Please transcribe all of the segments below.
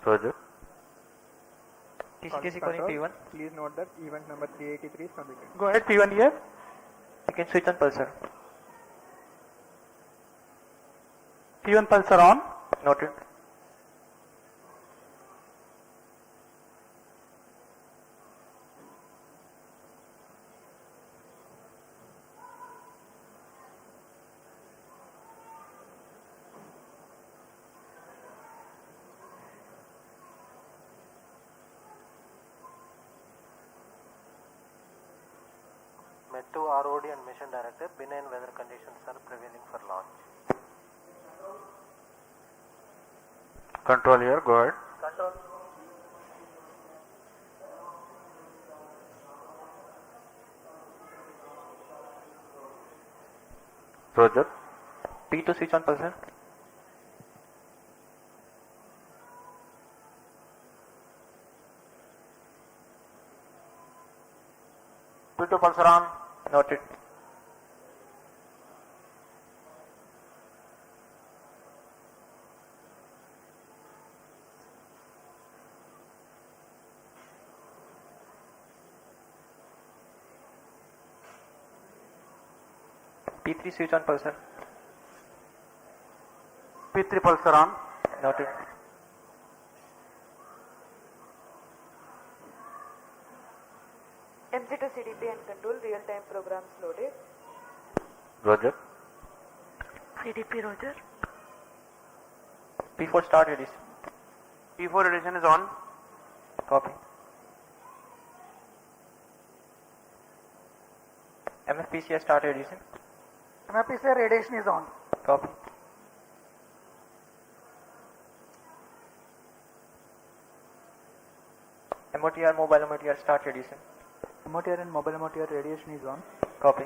Roger. TCTC calling P1. Please note that event number 383 is completed. Go ahead, P1 here. You can switch on pulsar. P1 pulsar on. Noted. Met2 ROD and Mission Director, benign weather conditions are prevailing for launch. Control here, go ahead. Control. Roger. P2 switch on pulsar. P2 pulsar on. Noted. P3 switch on pulsar. P3 pulsar on. Noted. MC2 CDP and control real-time programs loaded. Roger. CDP Roger. P4 start edition. P4 edition is on. Copy. MFPCS start edition. MFPCS radiation is on. Copy. MOTR mobile MOTR start edition. MOTR and mobile MOTR radiation is on. Copy.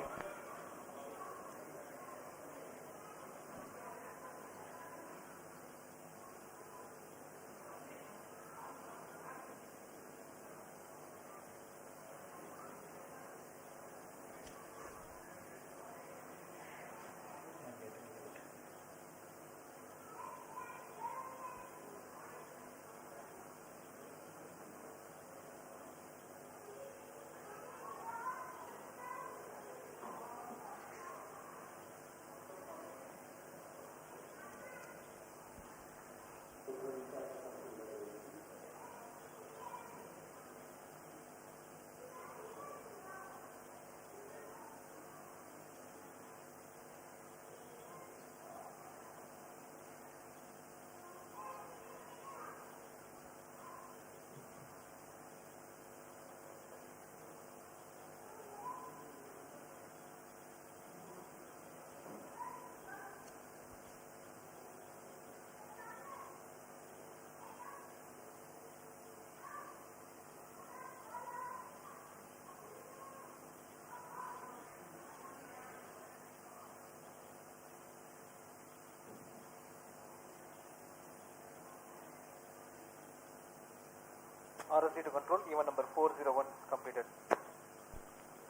ROC to control, event number 401 completed.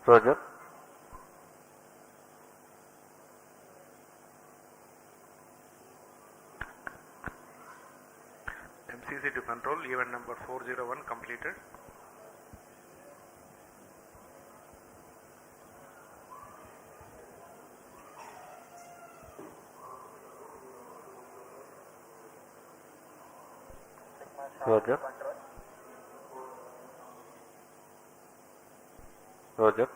Roger. MCC to control, event number 401 completed. Roger. Roger.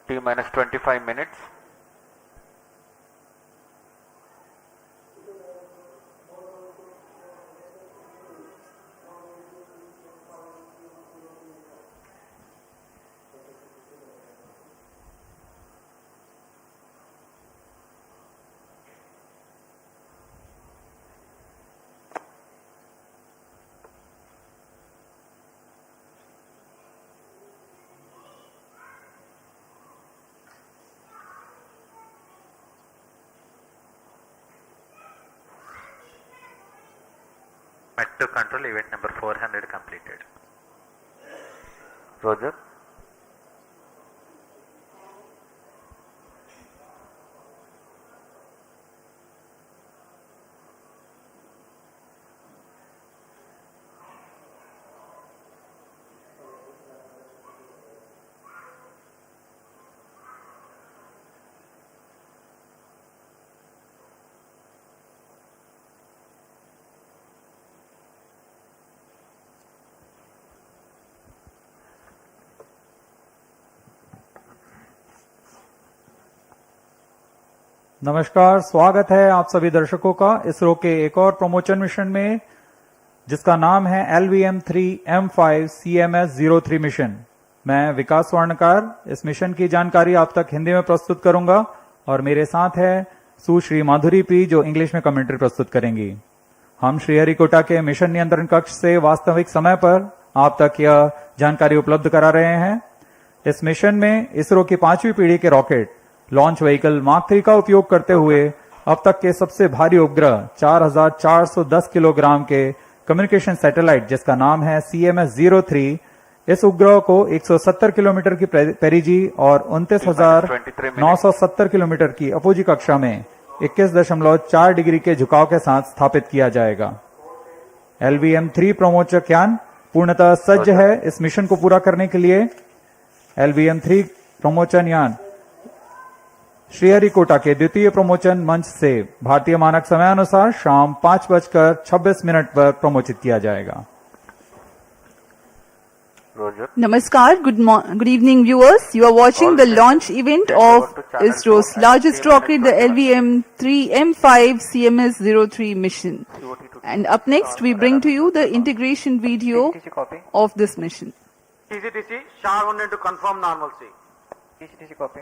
T minus 25 minutes. MET2 control event number 400 completed. Roger. नमस्कार, स्वागत है आप सभी दर्शकों का इसरो के एक और प्रमोशन मिशन में, जिसका नाम है LVM3-M5 CMS-03 मिशन। मैं विकास स्वर्णकार इस मिशन की जानकारी आप तक हिंदी में प्रस्तुत करूंगा और मेरे साथ है सुश्री माधुरी पी, जो इंग्लिश में कमेंट्री प्रस्तुत करेंगी। हम श्रीहरिकोटा के मिशन नियंत्रण कक्ष से वास्तविक समय पर आप तक यह जानकारी उपलब्ध करा रहे हैं। इस मिशन में इसरो की 5वीं पीढ़ी के रॉकेट लॉन्च व्हीकल मार्क 3 का उपयोग करते हुए अब तक के सबसे भारी उपग्रह 4410 किलोग्राम के कम्युनिकेशन सैटेलाइट, जिसका नाम है CMS-03, इस उपग्रह को 170 किलोमीटर की पेरिजी और 29,970 किलोमीटर की अपोजी कक्षा में 21.4 डिग्री के झुकाव के साथ स्थापित किया जाएगा। LVM3 प्रमोचक यान पूर्णतः सज्ज है इस मिशन को पूरा करने के लिए। LVM3 प्रमोचन यान श्रीहरिकोटा के द्वितीय प्रमोचन मंच से भारतीय मानक समयानुसार शाम 5:26 पर प्रमोचित किया जाएगा। Roger. Namaskar, good evening viewers. You are watching the launch event of ISRO's largest rocket, the LVM3-M5 CMS-03 mission. And up next, we bring to you the integration video TCTC copy. of this mission. TCTC, SHA-1 to confirm normalcy. TCTC copy.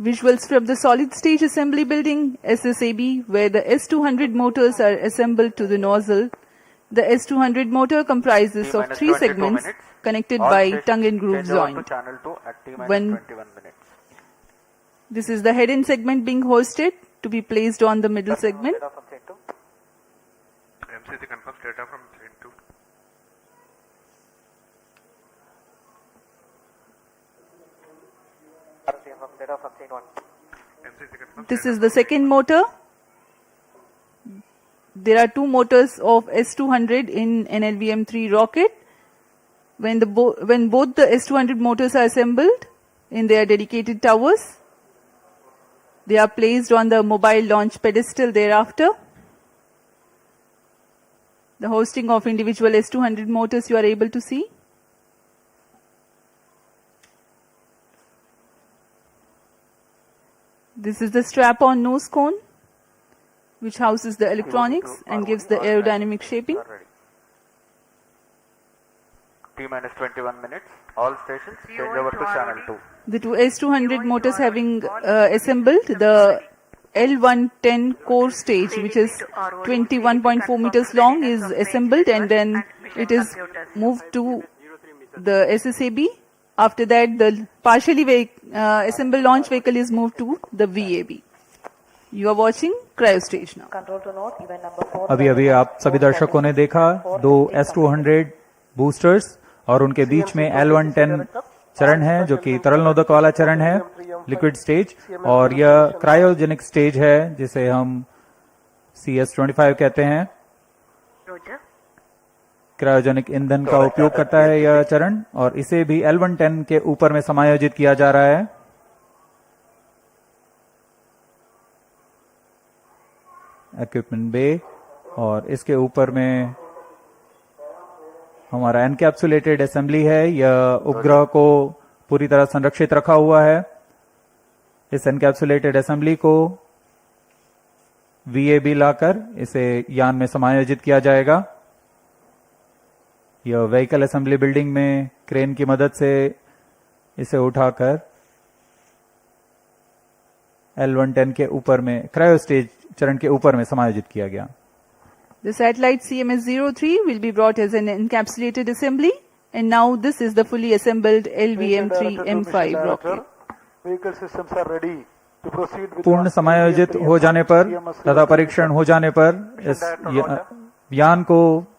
Visuals from the solid stage assembly building, SSAB, where the S200 motors are assembled to the nozzle. The S200 motor comprises of 3 segments connected by tongue and groove joint. Channel 2 at T-21 minutes. This is the head end segment being hoisted to be placed on the middle segment. MCC confirms data from chain 2. MCC confirms This is the second motor. There are 2 motors of S200 in an LVM3 rocket. When both the S200 motors are assembled in their dedicated towers, they are placed on the mobile launch pedestal thereafter. The hoisting of individual S200 motors you are able to see. This is the strap-on nose cone, which houses the electronics and gives the aerodynamic shaping. T-21 minutes. All stations change over to channel 2. The 2 S200 motors having assembled, the L110 core stage, which is 21.4 meters long, is assembled and then it is moved to the SSAB. After that, the partially assembled launch vehicle is moved to the VAB. You are watching cryo stage now. Control to note, event number 4. अभी आप सभी दर्शकों ने देखा 2 S200 boosters और उनके बीच में L110 चरण है, जो कि तरल नोदक वाला चरण है, लिक्विड स्टेज, और यह क्रायोजेनिक स्टेज है, जिसे हम CS-25 कहते हैं। Roger. क्रायोजेनिक ईंधन का उपयोग करता है यह चरण, और इसे भी L110 के ऊपर में समायोजित किया जा रहा है। इक्विपमेंट बे, और इसके ऊपर में हमारा एनकैप्सुलेटेड असेंबली है। यह उपग्रह को पूरी तरह संरक्षित रखा हुआ है। इस एनकैप्सुलेटेड असेंबली को VAB लाकर इसे यान में समायोजित किया जाएगा। यह व्हीकल असेंबली बिल्डिंग में क्रेन की मदद से इसे उठाकर L110 के ऊपर में क्रायो स्टेज चरण के ऊपर में समायोजित किया गया। The satellite CMS-03 will be brought as an encapsulated assembly, and now this is the fully assembled LVM3-M5 rocket. Vehicle systems are ready पूर्ण समायोजित हो जाने पर तथा परीक्षण हो जाने पर इस यान को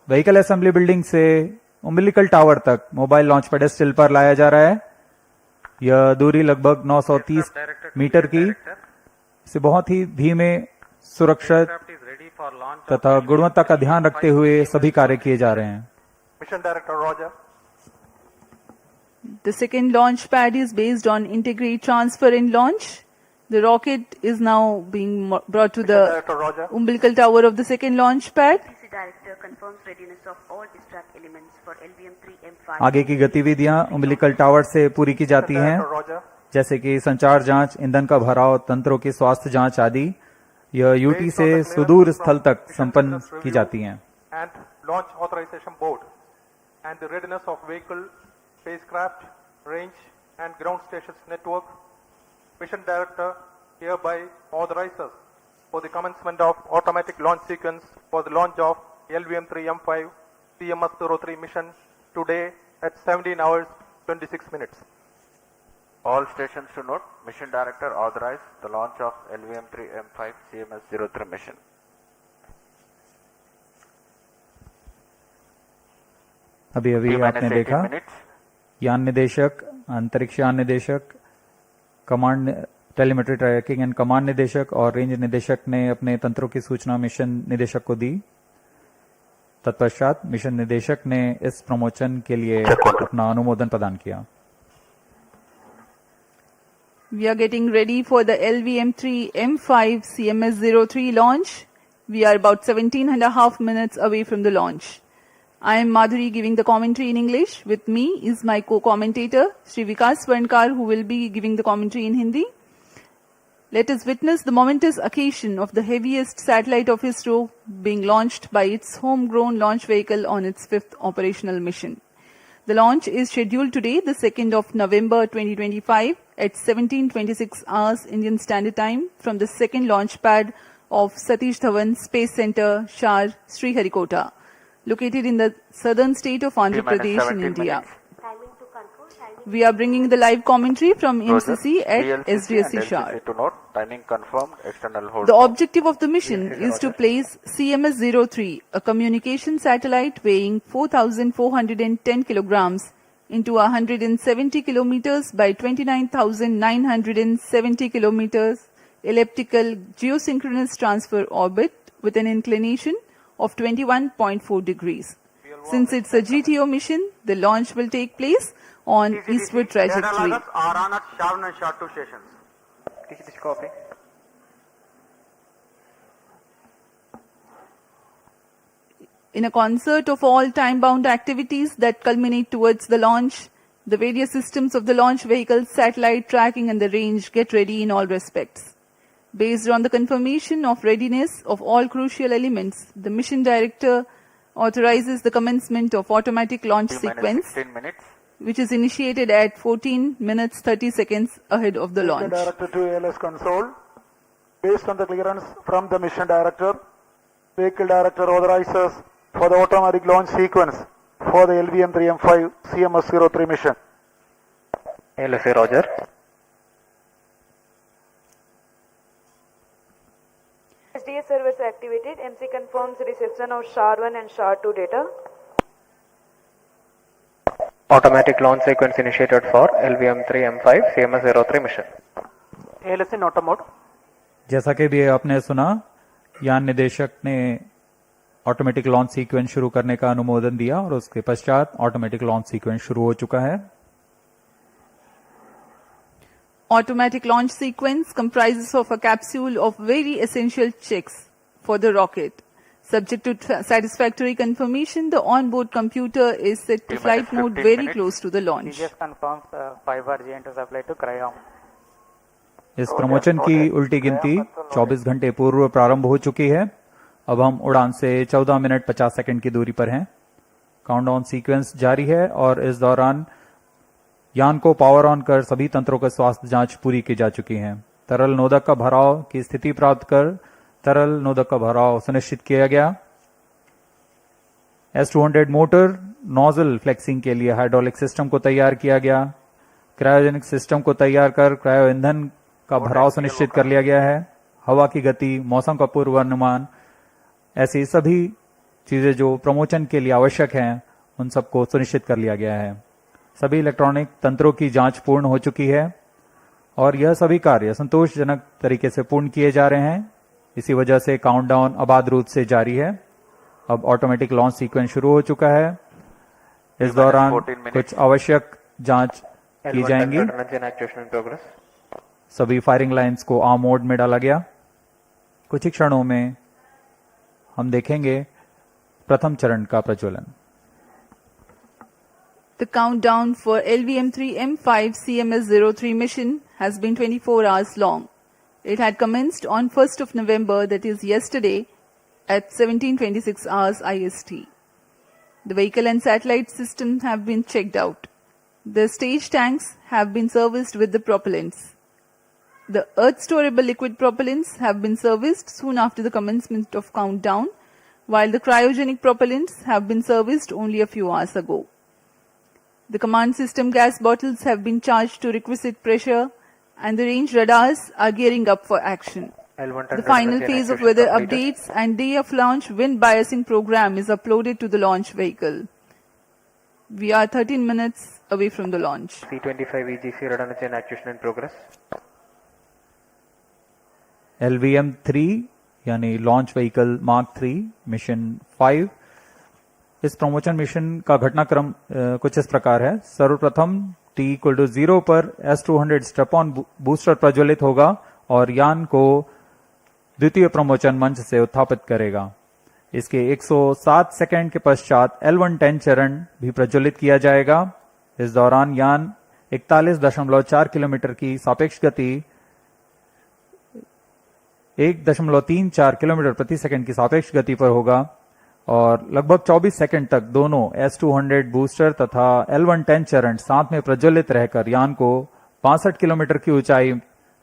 व्हीकल असेंबली बिल्डिंग से उम्बिलिकल टावर तक मोबाइल लॉन्च पेडेस्टल पर लाया जा रहा है। यह दूरी लगभग 930 मीटर की से बहुत ही धीमे, सुरक्षित तथा गुणवत्ता का ध्यान रखते हुए सभी कार्य किए जा रहे हैं। Mission Director Roger. The second launch pad is based on integrate, transfer and launch. The rocket is now being brought to the Director Roger. umbilical tower of the second launch pad. PC Director confirms readiness of all distract elements for LVM3-M5. आगे की गतिविधियां उम्बिलिकल tower से पूरी की जाती हैं, Director Roger. जैसे कि संचार जांच, ईंधन का भराव, तंत्रों की स्वास्थ्य जांच आदि। यह यूटी से सुदूर स्थल तक संपन्न की जाती हैं। And Launch Authorization Board and the readiness of vehicle, spacecraft, range and ground stations network. Mission Director hereby authorizes for the commencement of automatic launch sequence for the launch of LVM3-M5 CMS-03 mission today at 17 hours 26 minutes. All stations to note, Mission Director authorized the launch of LVM3-M5 CMS-03 mission. अभी अभी T-minus आपने 18 देखा minutes. यान निदेशक, अंतरिक्ष यान निदेशक, command telemetry tracking and command निदेशक और रेंज निदेशक ने अपने तंत्रों की सूचना मिशन निदेशक को दी। तत्पश्चात मिशन निदेशक ने इस प्रमोशन के लिए अपना अनुमोदन प्रदान किया। We are getting ready for the LVM3-M5 CMS-03 launch. We are about 17.5 minutes away from the launch. I am Madhuri giving the commentary in English. With me is my co-commentator, Sri Vikas Swarnkar, who will be giving the commentary in Hindi. Let us witness the momentous occasion of the heaviest satellite of ISRO being launched by its homegrown launch vehicle on its 5th operational mission. The launch is scheduled today, the 2nd of November 2025 at 17:26 hours Indian Standard Time from the second launch pad of Satish Dhawan Space Center, Shar, Sriharikota, located in the southern state of Andhra T-minus Pradesh in 17 India. minutes. We are bringing the live commentary from Roger. MCC at VLCC SDSC and Shar. LCC to note, timing confirmed, external hold. The objective of the mission is to place CMS-03, a communication satellite weighing 4,410 kilograms, into a 170 kilometers by 29,970 kilometers elliptical geosynchronous transfer orbit with an inclination of 21.4 degrees. Since it's a GTO mission, the launch will take place on eastward trajectory. Are on at Shar 1 and Shar 2 stations. Copy. In a concert of all time-bound activities that culminate towards the launch, the various systems of the launch vehicle, satellite tracking and the range get ready in all respects. Based on the confirmation of readiness of all crucial elements, the mission director authorizes the commencement of automatic launch T-minus sequence, 16 minutes. which is initiated at 14 minutes 30 seconds ahead of the launch. Director to ALS console. Based on the clearance from the mission director, vehicle director authorizes for the automatic launch sequence for the LVM3-M5 CMS-03 mission. LSA Roger. SDS servers activated. MC confirms reception of Shar 1 and Shar 2 data. Automatic launch sequence initiated for LVM3-M5 CMS-03 mission. ALS in auto mode. जैसा कि भी आपने सुना, यान निदेशक ने automatic launch sequence शुरू करने का अनुमोदन दिया और उसके पश्चात ऑटोमेटिक लॉन्च सीक्वेंस शुरू हो चुका है। Automatic launch sequence comprises of a capsule of very essential checks for the rocket. Subject to satisfactory confirmation, the onboard computer is set to flight mode 15 very minutes. close to the launch. TGS confirms 5 bar GN to supply to Cryom. इस promotion की उल्टी गिनती 24 घंटे पूर्व प्रारंभ हो चुकी है। अब हम उड़ान से 14 मिनट 50 सेकंड की दूरी पर हैं। काउंटडाउन सीक्वेंस जारी है और इस दौरान यान को पावर ऑन कर सभी तंत्रों का स्वास्थ्य जांच पूरी की जा चुकी है। तरल नोदक का भराव की स्थिति प्राप्त कर तरल नोदक का भराव सुनिश्चित किया गया। S200 मोटर नोजल फ्लेक्सिंग के लिए हाइड्रोलिक सिस्टम को तैयार किया गया। क्रायोजेनिक सिस्टम को तैयार कर क्रायो ईंधन का भराव सुनिश्चित कर लिया गया है। हवा की गति, मौसम का पूर्वानुमान, ऐसी सभी चीजें जो प्रमोशन के लिए आवश्यक हैं उन सबको सुनिश्चित कर लिया गया है। सभी इलेक्ट्रॉनिक तंत्रों की जांच पूर्ण हो चुकी है और यह सभी कार्य संतोषजनक तरीके से पूर्ण किए जा रहे हैं। इसी वजह से काउंटडाउन अबाध रूप से जारी है। अब ऑटोमेटिक लॉन्च सीक्वेंस शुरू हो चुका है। इस दौरान कुछ आवश्यक जांच की जाएंगी। सभी फायरिंग लाइंस को आर्म मोड में डाला गया। कुछ ही क्षणों में हम देखेंगे प्रथम चरण का प्रज्वलन। The countdown for LVM3-M5 CMS-03 mission has been 24 hours long. It had commenced on 1st of November, that is yesterday, at 17:26 hours IST. The vehicle and satellite systems have been checked out. The stage tanks have been serviced with the propellants. The earth storable liquid propellants have been serviced soon after the commencement of countdown, while the cryogenic propellants have been serviced only a few hours ago. The command system gas bottles have been charged to requisite pressure and the range radars are gearing up for action. The final phase of weather updates and day of launch wind biasing program is uploaded to the launch vehicle. We are 13 minutes away from the launch. C-25 EGC radar chain activation in progress. LVM3 यानी launch vehicle mark 3 mission 5। इस promotion mission का घटनाक्रम कुछ इस प्रकार है। सर्वप्रथम T=0 पर S-200 स्ट्रैप-ऑन बूस्टर प्रज्वलित होगा और यान को द्वितीय प्रमोशन मंच से उत्थापित करेगा। इसके 107 सेकंड के पश्चात L110 चरण भी प्रज्वलित किया जाएगा। इस दौरान यान 41.4 किलोमीटर की सापेक्ष गति 1.34 किलोमीटर प्रति सेकंड की सापेक्ष गति पर होगा और लगभग 24 सेकंड तक दोनों S-200 बूस्टर तथा L110 चरण साथ में प्रज्वलित रहकर यान को 65 किलोमीटर की ऊंचाई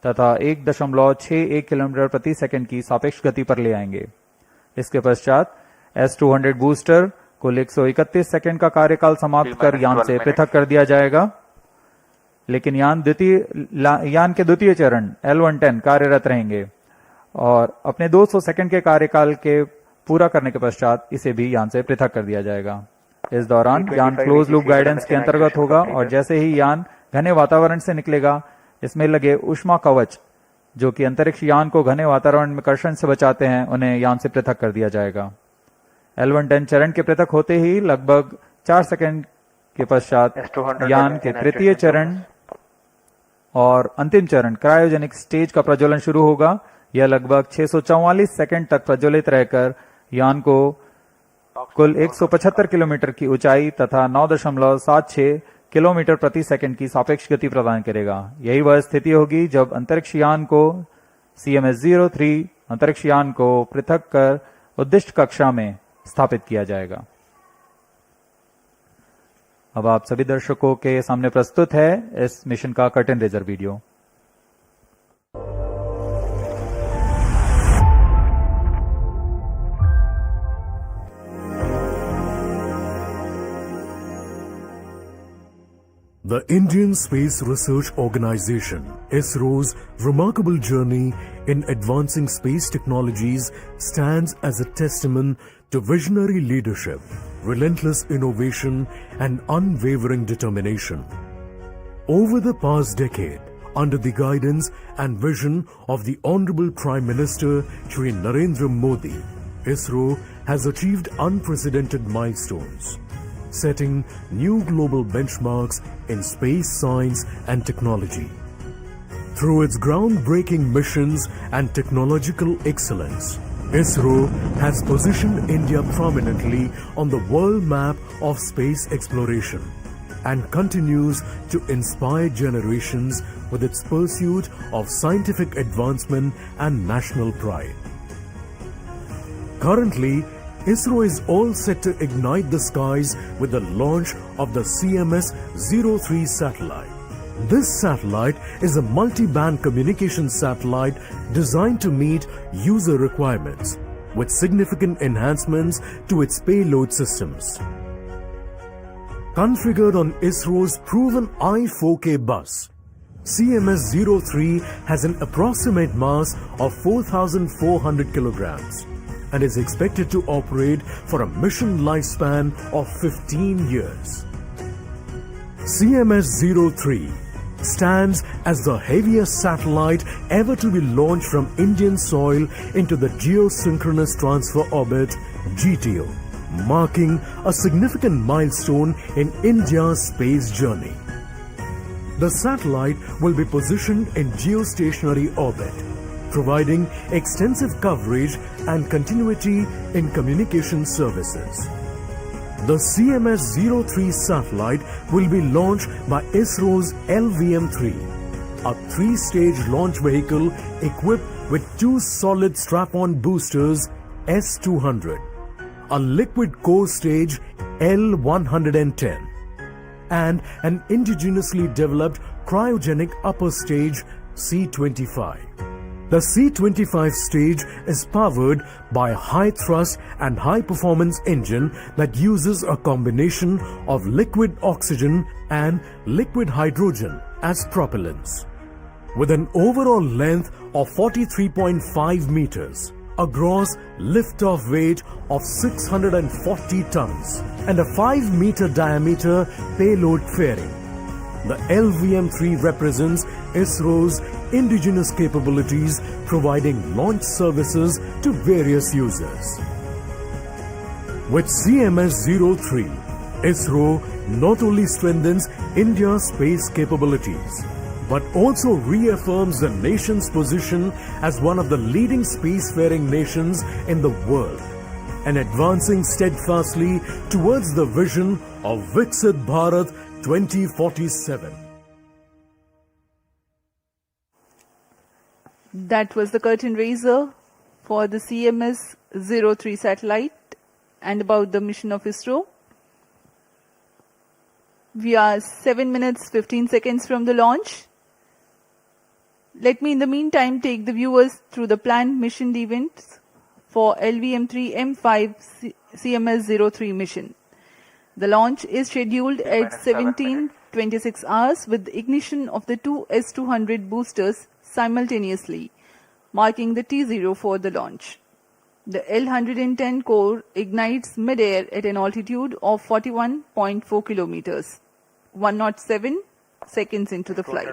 तथा 1.61 किलोमीटर प्रति सेकंड की सापेक्ष गति पर ले आएंगे। इसके पश्चात S-200 बूस्टर कुल 131 सेकंड का कार्यकाल समाप्त कर यान से पृथक कर दिया जाएगा, लेकिन यान के द्वितीय चरण L110 कार्यरत रहेंगे और अपने 200 सेकंड के कार्यकाल के पूरा करने के पश्चात इसे भी यान से पृथक कर दिया जाएगा। इस दौरान यान क्लोज लूप गाइडेंस के अंतर्गत होगा और जैसे ही यान घने वातावरण से निकलेगा, इसमें लगे ऊष्मा कवच जो कि अंतरिक्ष यान को घने वातावरण में कर्षण से बचाते हैं, उन्हें यान से पृथक कर दिया जाएगा। L110 चरण के पृथक होते ही लगभग 4 सेकंड के पश्चात यान के तृतीय चरण और अंतिम चरण क्रायोजेनिक स्टेज का प्रज्वलन शुरू होगा। यह लगभग 644 सेकंड तक प्रज्वलित रहकर यान को कुल 175 किलोमीटर की ऊंचाई तथा 9.76 किलोमीटर प्रति सेकंड की सापेक्ष गति प्रदान करेगा। यही वह स्थिति होगी जब अंतरिक्ष यान को CMS-03 अंतरिक्ष यान को पृथक कर उद्दिष्ट कक्षा में स्थापित किया जाएगा। अब आप सभी दर्शकों के सामने प्रस्तुत है इस मिशन का curtain raiser video. The Indian Space Research Organization, ISRO's remarkable journey in advancing space technologies stands as a testament to visionary leadership, relentless innovation, and unwavering determination. Over the past decade, under the guidance and vision of the Honorable Prime Minister Shri Narendra Modi, ISRO has achieved unprecedented milestones, setting new global benchmarks in space science and technology. Through its groundbreaking missions and technological excellence, ISRO has positioned India prominently on the world map of space exploration and continues to inspire generations with its pursuit of scientific advancement and national pride. Currently, ISRO is all set to ignite the skies with the launch of the CMS-03 satellite. This satellite is a multi-band communication satellite designed to meet user requirements with significant enhancements to its payload systems. Configured on ISRO's proven I-4K bus, CMS-03 has an approximate mass of 4,400 kilograms and is expected to operate for a mission lifespan of 15 years. CMS-03 stands as the heaviest satellite ever to be launched from Indian soil into the Geosynchronous Transfer Orbit (GTO), marking a significant milestone in India's space journey. The satellite will be positioned in geostationary orbit, providing extensive coverage and continuity in communication services. The CMS-03 satellite will be launched by ISRO's LVM3, a three-stage launch vehicle equipped with two solid strap-on boosters S-200, a liquid core stage L-110, and an indigenously developed cryogenic upper stage C-25. The C-25 stage is powered by a high-thrust and high-performance engine that uses a combination of liquid oxygen and liquid hydrogen as propellants. With an overall length of 43.5 meters, a gross liftoff weight of 640 tons, and a 5-meter diameter payload fairing, the LVM-3 represents ISRO's indigenous capabilities, providing launch services to various users. With CMS-03, ISRO not only strengthens India's space capabilities, but also reaffirms the nation's position as one of the leading spacefaring nations in the world, and advancing steadfastly towards the vision of Viksit Bharat 2047. That was the curtain raiser for the CMS-03 satellite and about the mission of ISRO. We are 7 minutes 15 seconds from the launch. Let me in the meantime take the viewers through the planned mission events for LVM3-M5 CMS-03 mission. The launch is scheduled at 17:26 hours with the ignition of the two S-200 boosters simultaneously, marking the T0 for the launch. The L-110 core ignites mid-air at an altitude of 41.4 kilometers, 107 seconds into the flight.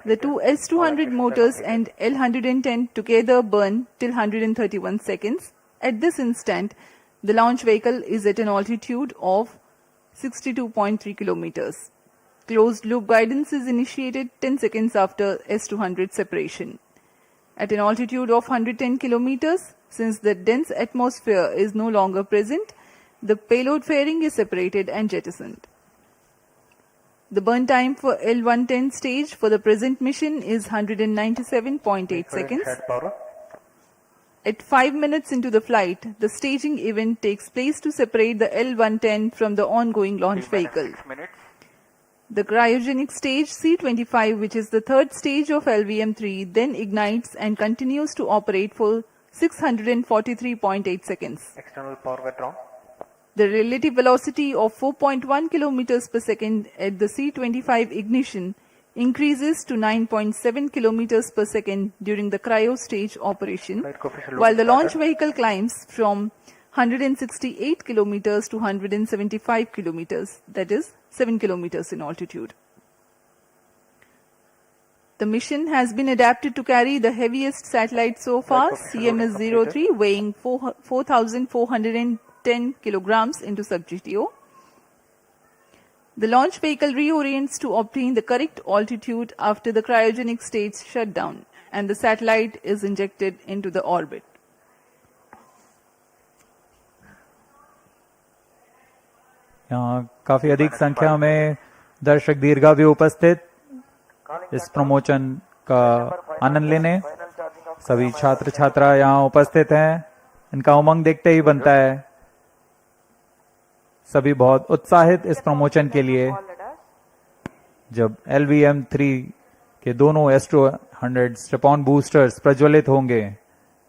The two S-200 motors and L-110 together burn till 131 seconds. At this instant, the launch vehicle is at an altitude of 62.3 kilometers. Closed loop guidance is initiated 10 seconds after S-200 separation. At an altitude of 110 kilometers, since the dense atmosphere is no longer present, the payload fairing is separated and jettisoned. The burn time for L-110 stage for the present mission is 197.8 seconds. At 5 minutes into the flight, the staging event takes place to separate the L-110 from the ongoing launch vehicle. The cryogenic stage C-25, which is the third stage of LVM-3, then ignites and continues to operate for 643.8 seconds. External power withdrawn. The relative velocity of 4.1 kilometers per second at the C-25 ignition increases to 9.7 kilometers per second during the cryo stage operation, while the launch vehicle climbs from 168 kilometers to 175 kilometers, that is 7 kilometers in altitude. The mission has been adapted to carry the heaviest satellite so far, CMS-03, weighing 4,410 kilograms into sub-GTO. The launch vehicle reorients to obtain the correct altitude after the cryogenic stage shutdown, and the satellite is injected into the orbit. यहाँ काफी अधिक संख्या में दर्शक दीर्घा भी उपस्थित इस प्रमोशन का आनंद लेने। सभी छात्र छात्रा यहाँ उपस्थित हैं। इनका उमंग देखते ही बनता है। सभी बहुत उत्साहित इस प्रमोशन के लिए। जब LVM-3 के दोनों S-200 स्ट्रैप-ऑन बूस्टर्स प्रज्वलित होंगे,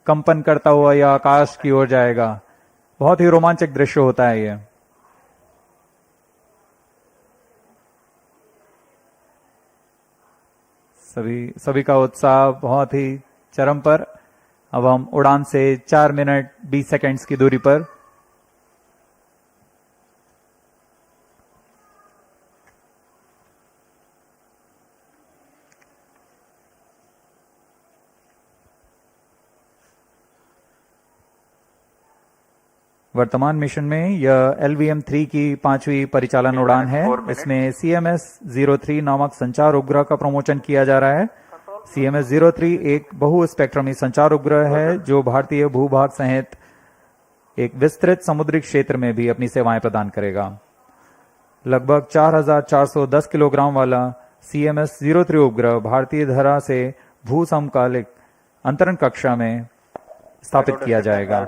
कंपन करता हुआ यह आकाश की ओर जाएगा। बहुत ही रोमांचक दृश्य होता है ये। सभी का उत्साह बहुत ही चरम पर। अब हम उड़ान से 4 मिनट 20 सेकंड्स की दूरी पर। वर्तमान मिशन में यह LVM-3 की 5वीं परिचालन उड़ान है। इसमें CMS-03 नामक संचार उपग्रह का प्रमोशन किया जा रहा है। CMS-03 एक बहु स्पेक्ट्रमी संचार उपग्रह है जो भारतीय भूभाग सहित एक विस्तृत समुद्री क्षेत्र में भी अपनी सेवाएं प्रदान करेगा। लगभग 4,410 किलोग्राम वाला CMS-03 उपग्रह भारतीय धरा से भू समकालिक अंतरण कक्षा में स्थापित किया जाएगा।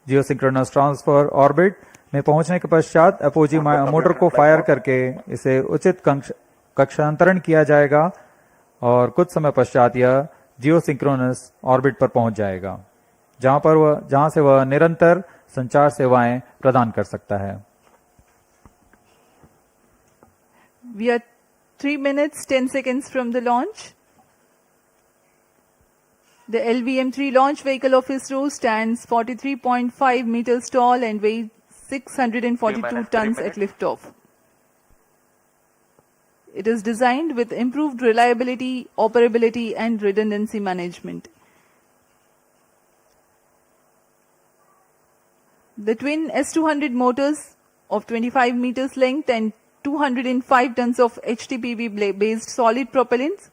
जियोसिंक्रोनस ट्रांसफर ऑर्बिट में पहुंचने के पश्चात अपोजी मोटर को फायर करके इसे उचित कक्षांतरण किया जाएगा और कुछ समय पश्चात यह जियोसिंक्रोनस ऑर्बिट पर पहुंच जाएगा, जहां से वह निरंतर संचार सेवाएं प्रदान कर सकता है। We are 3 minutes 10 seconds from the launch. The LVM-3 launch vehicle of ISRO stands 43.5 meters tall and weighs 642 tons at liftoff. It is designed with improved reliability, operability, and redundancy management. The twin S200 motors of 25 meters length and 205 tons of HTPV-based solid propellants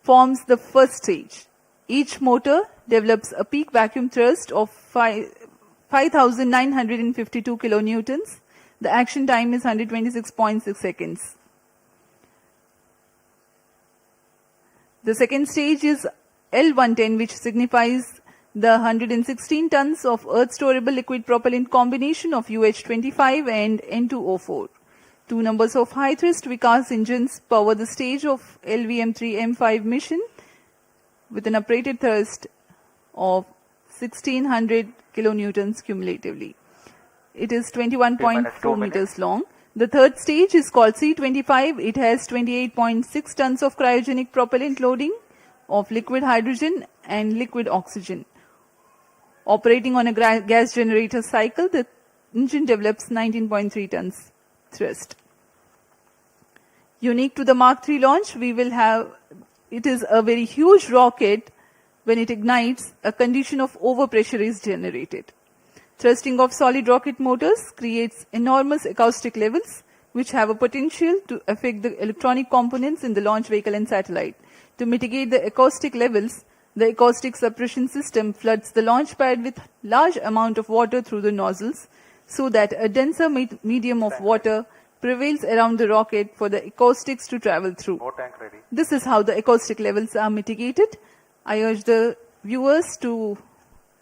forms the first stage. Each motor develops a peak vacuum thrust of 5,952 kilonewtons. The action time is 126.6 seconds. The second stage is L110, which signifies the 116 tons of earth storable liquid propellant combination of UH-25 and N2O4. Two numbers of high thrust Vikas engines power the stage of LVM3-M5 mission with an operated thrust of 1600 kilonewtons cumulatively. It is 21.4 meters long. The third stage is called C25. It has 28.6 tons of cryogenic propellant loading of liquid hydrogen and liquid oxygen. Operating on a gas generator cycle, the engine develops 19.3 tons thrust. Unique to the Mark III launch, it is a very huge rocket. When it ignites, a condition of overpressure is generated. Thrusting of solid rocket motors creates enormous acoustic levels, which have a potential to affect the electronic components in the launch vehicle and satellite. To mitigate the acoustic levels, the acoustic suppression system floods the launch pad with large amount of water through the nozzles, so that a denser medium of water prevails around the rocket for the acoustics to travel through. This is how the acoustic levels are mitigated. I urge the viewers to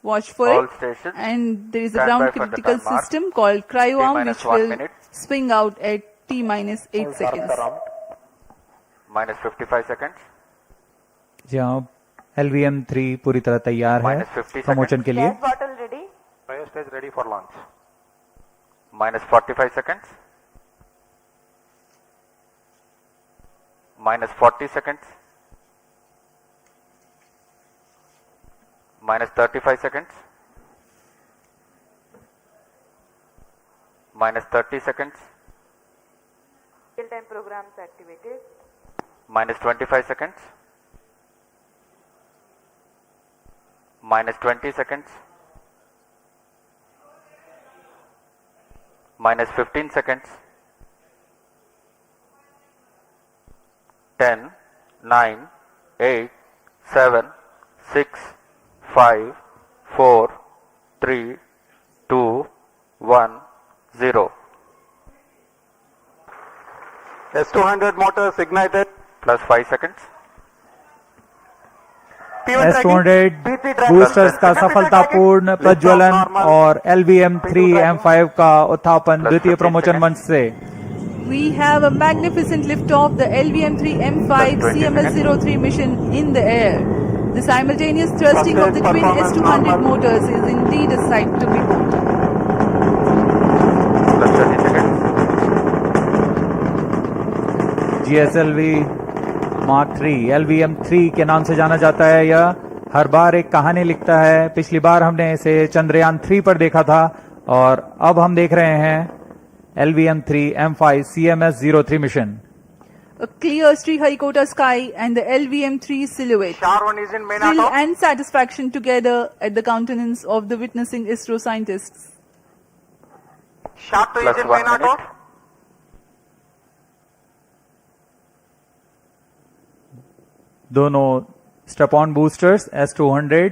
watch for All it. stations And there is a stand ground by for the critical time mark. system called cryo-arm, which 1 will minute. swing out at T-8 seconds. minus 55 seconds. जी हाँ, LVM-3 पूरी तरह तैयार है minus 50 promotion seconds. के लिए। Gas bottle ready. Cryo stage ready for launch. minus 45 seconds. minus 40 seconds. minus 35 seconds. minus 30 seconds. Real-time programs activated. minus 25 seconds. minus 20 seconds. minus 15 seconds. 10, 9, 8, 7, 6, 5, 4, 3, 2, 1, 0. S200 motors ignited. Plus 5 seconds. S200 boosters का सफलतापूर्ण प्रज्वलन और LVM3-M5 का उत्थापन द्वितीय promotion मंच से। We have a magnificent liftoff, the LVM3-M5 CMS-03 mission in the air. The simultaneous thrusting of the twin S200 motors is indeed a sight to behold. Plus 30 seconds. GSLV Mark 3 LVM3 के नाम से जाना जाता है। यह हर बार एक कहानी लिखता है। पिछली बार हमने इसे चंद्रयान 3 पर देखा था और अब हम देख रहे हैं LVM3-M5 CMS-03 mission. A clear Sriharikota sky and the LVM3 silhouette. Char 1 is in main Thrill auto. and satisfaction together at the countenance of the witnessing ISRO scientists. Char 2 Plus is in 1 main auto. minute. दोनों step on boosters S200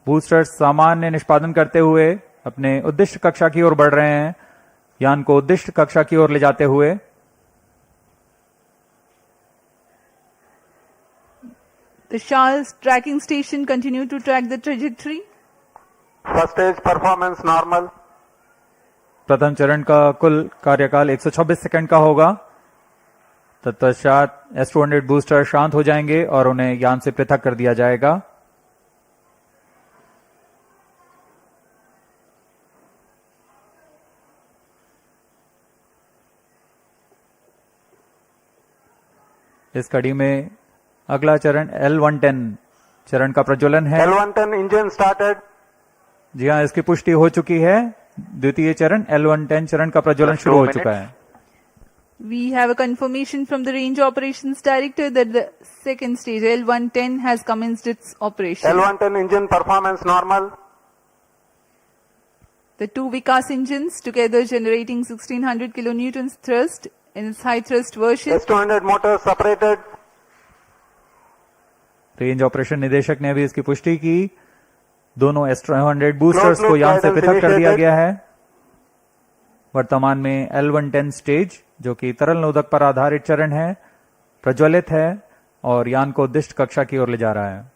boosters सामान्य निष्पादन करते हुए अपने उद्दिष्ट कक्षा की ओर बढ़ रहे हैं, यान को उद्दिष्ट कक्षा की ओर ले जाते हुए। The Shah's tracking station continue to track the trajectory. First stage performance normal. प्रथम चरण का कुल कार्यकाल 126 सेकंड का होगा। तत्पश्चात S200 बूस्टर शांत हो जाएंगे और उन्हें यान से पृथक कर दिया जाएगा। इस कड़ी में अगला चरण L110 चरण का प्रज्वलन है। L110 engine started. जी हाँ, इसकी पुष्टि हो चुकी है। द्वितीय चरण L110 चरण का प्रज्वलन शुरू हो चुका है। We have a confirmation from the Range Operations Director that the second stage L110 has commenced its operation. L110 engine performance normal. The two Vikas engines together generating 1600 kilonewtons thrust in its high thrust version. S200 motors separated. Range operation निदेशक ने भी इसकी पुष्टि की। दोनों S200 boosters को यान से पृथक कर दिया गया है। वर्तमान में L110 स्टेज, जो कि तरल नोदक पर आधारित चरण है, प्रज्वलित है और यान को उद्दिष्ट कक्षा की ओर ले जा रहा है।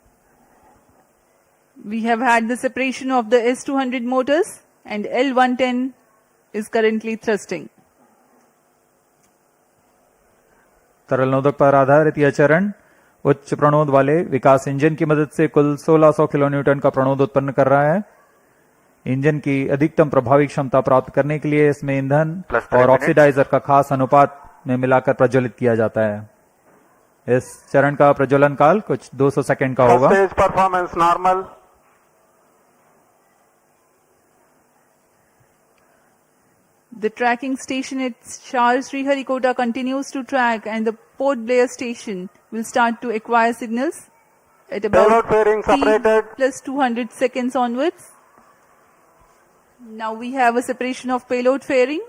We have had the separation of the S200 motors and L110 is currently thrusting. तरल नोदक पर आधारित यह चरण उच्च प्रणोद वाले विकास इंजन की मदद से कुल 1600 किलोन्यूटन का प्रणोद उत्पन्न कर रहा है। इंजन की अधिकतम प्रभावी क्षमता प्राप्त करने के लिए इसमें ईंधन और ऑक्सीडाइजर का खास अनुपात में मिलाकर प्रज्वलित किया जाता है। इस चरण का प्रज्वलन काल कुछ 200 सेकंड का होगा। First stage performance normal. The tracking station at Shah Sriharikota continues to track and the Port Blair station will start to acquire signals at about Payload fairing T separated. plus 200 seconds onwards. Now we have a separation of payload fairing.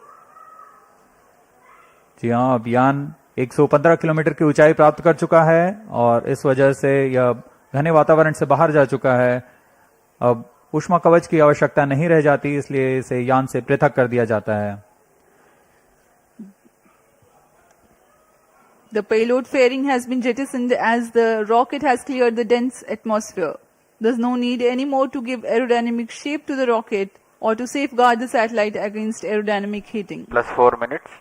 जी हाँ, अब यान 115 kilometre की ऊंचाई प्राप्त कर चुका है और इस वजह से यह घने वातावरण से बाहर जा चुका है। अब ऊष्मा कवच की आवश्यकता नहीं रह जाती, इसलिए इसे यान से पृथक कर दिया जाता है। The payload fairing has been jettisoned as the rocket has cleared the dense atmosphere. There's no need anymore to give aerodynamic shape to the rocket or to safeguard the satellite against aerodynamic heating. Plus 4 minutes.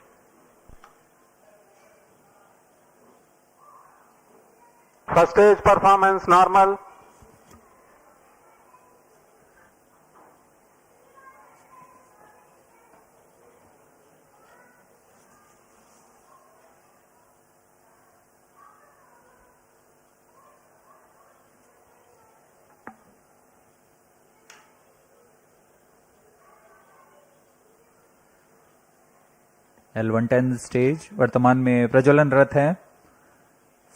First stage performance normal. L110 stage वर्तमान में प्रज्वलनरत है।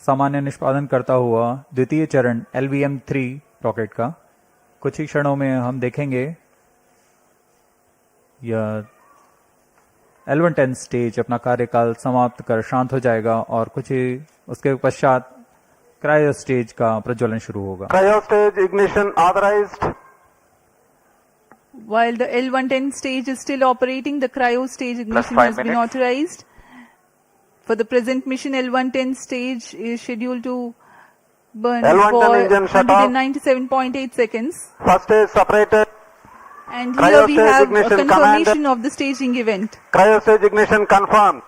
सामान्य निष्पादन करता हुआ द्वितीय चरण LVM3 rocket का कुछ ही क्षणों में हम देखेंगे। यह L110 स्टेज अपना कार्यकाल समाप्त कर शांत हो जाएगा और कुछ ही उसके पश्चात क्रायो स्टेज का प्रज्वलन शुरू होगा। Cryo stage ignition authorized. While the L110 stage is still operating, the cryo stage ignition 5 has been minutes. authorized. For the present mission, L110 stage is scheduled to burn L110 for engine shut off. 197.8 seconds. First stage separated. And Cryo here we stage have a ignition confirmation commanded. of the staging event. Cryo stage ignition confirmed.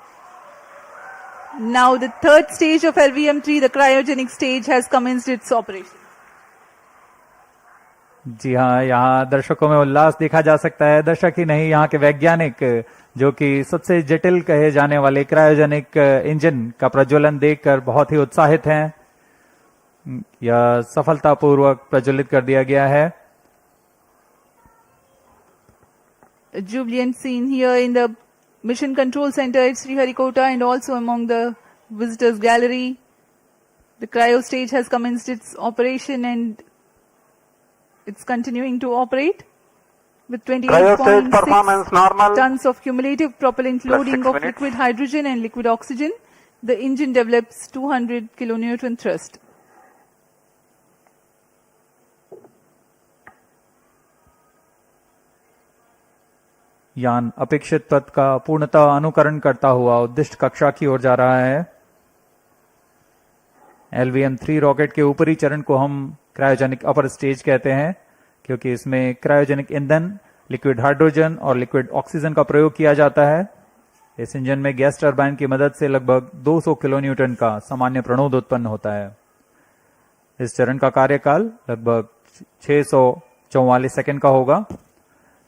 Now the third stage of LVM3, the cryogenic stage, has commenced its operation. जी हाँ, यहाँ दर्शकों में उल्लास देखा जा सकता है। दर्शक ही नहीं, यहाँ के वैज्ञानिक जो कि सबसे जटिल कहे जाने वाले क्रायोजेनिक इंजन का प्रज्वलन देखकर बहुत ही उत्साहित हैं। यह सफलतापूर्वक प्रज्वलित कर दिया गया है। A jubilant scene here in the Mission Control Center at Sriharikota and also among the visitors gallery. The cryo stage has commenced its operation and it's continuing to operate with Cryo stage performance 28.6 normal. tons of cumulative propellant loading 6 of minutes. liquid hydrogen and liquid oxygen. The engine develops 200 kilonewton thrust. यान अपेक्षित पथ का पूर्णतः अनुकरण करता हुआ उद्दिष्ट कक्षा की ओर जा रहा है। LVM-3 रॉकेट के ऊपरी चरण को हम क्रायोजेनिक अपर स्टेज कहते हैं, क्योंकि इसमें क्रायोजेनिक ईंधन, लिक्विड हाइड्रोजन और लिक्विड ऑक्सीजन का प्रयोग किया जाता है। इस इंजन में गैस टरबाइन की मदद से लगभग 200 किलोन्यूटन का सामान्य प्रणोद उत्पन्न होता है। इस चरण का कार्यकाल लगभग 644 सेकंड का होगा।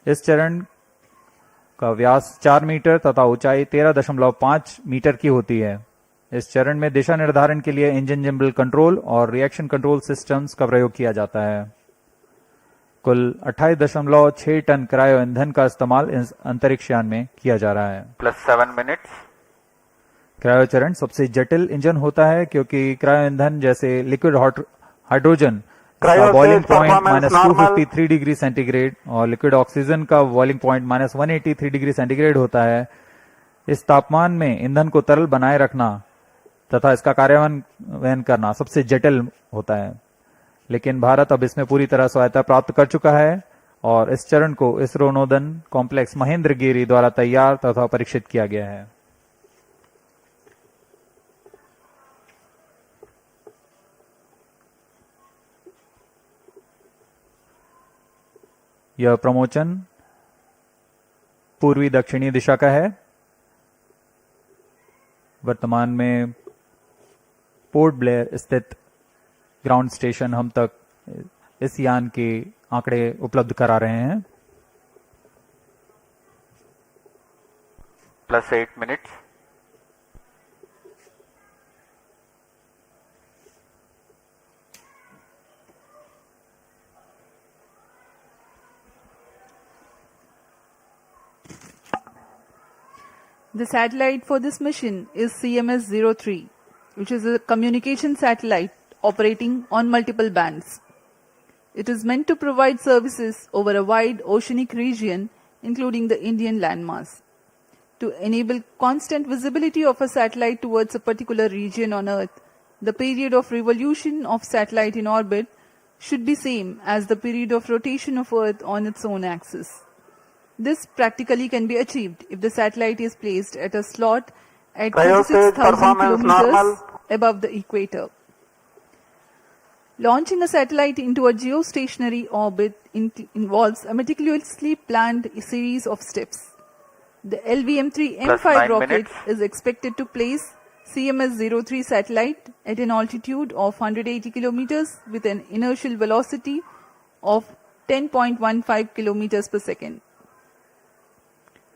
इस चरण का व्यास 4 मीटर तथा ऊंचाई 13.5 मीटर की होती है। इस चरण में दिशा निर्धारण के लिए इंजन जिम्बल कंट्रोल और रिएक्शन कंट्रोल सिस्टम्स का प्रयोग किया जाता है। कुल 28.6 टन क्रायो ईंधन का इस्तेमाल इस अंतरिक्ष यान में किया जा रहा है। +7 minutes. क्रायो चरण सबसे जटिल इंजन होता है, क्योंकि क्रायो ईंधन जैसे लिक्विड हाइड्रोजन का Cryo boiling stage point performance normal. -253 degree centigrade और लिक्विड ऑक्सीजन का बॉइलिंग पॉइंट -183 डिग्री सेंटीग्रेड होता है। इस तापमान में ईंधन को तरल बनाए रखना तथा इसका कार्यान्वयन करना सबसे जटिल होता है, लेकिन भारत अब इसमें पूरी तरह स्वायत्तता प्राप्त कर चुका है और इस चरण को इसरो नोदन कॉम्प्लेक्स महेंद्रगिरी द्वारा तैयार तथा परीक्षित किया गया है। यह प्रमोचन पूर्वी दक्षिणी दिशा का है। वर्तमान में पोर्ट ब्लेयर स्थित ग्राउंड स्टेशन हम तक इस यान के आंकड़े उपलब्ध करा रहे हैं। +8 minutes. The satellite for this mission is CMS-03, which is a communication satellite operating on multiple bands. It is meant to provide services over a wide oceanic region, including the Indian landmass. To enable constant visibility of a satellite towards a particular region on Earth, the period of revolution of satellite in orbit should be same as the period of rotation of Earth on its own axis. This practically can be achieved if the satellite is placed at a slot at Cryo stage 36,000 performance kilometers normal. above the equator. Launching a satellite into a geostationary orbit involves a meticulously planned series of steps. The LVM3-M5 +9 rocket minutes. is expected to place CMS-03 satellite at an altitude of 180 kilometers with an inertial velocity of 10.15 kilometers per second.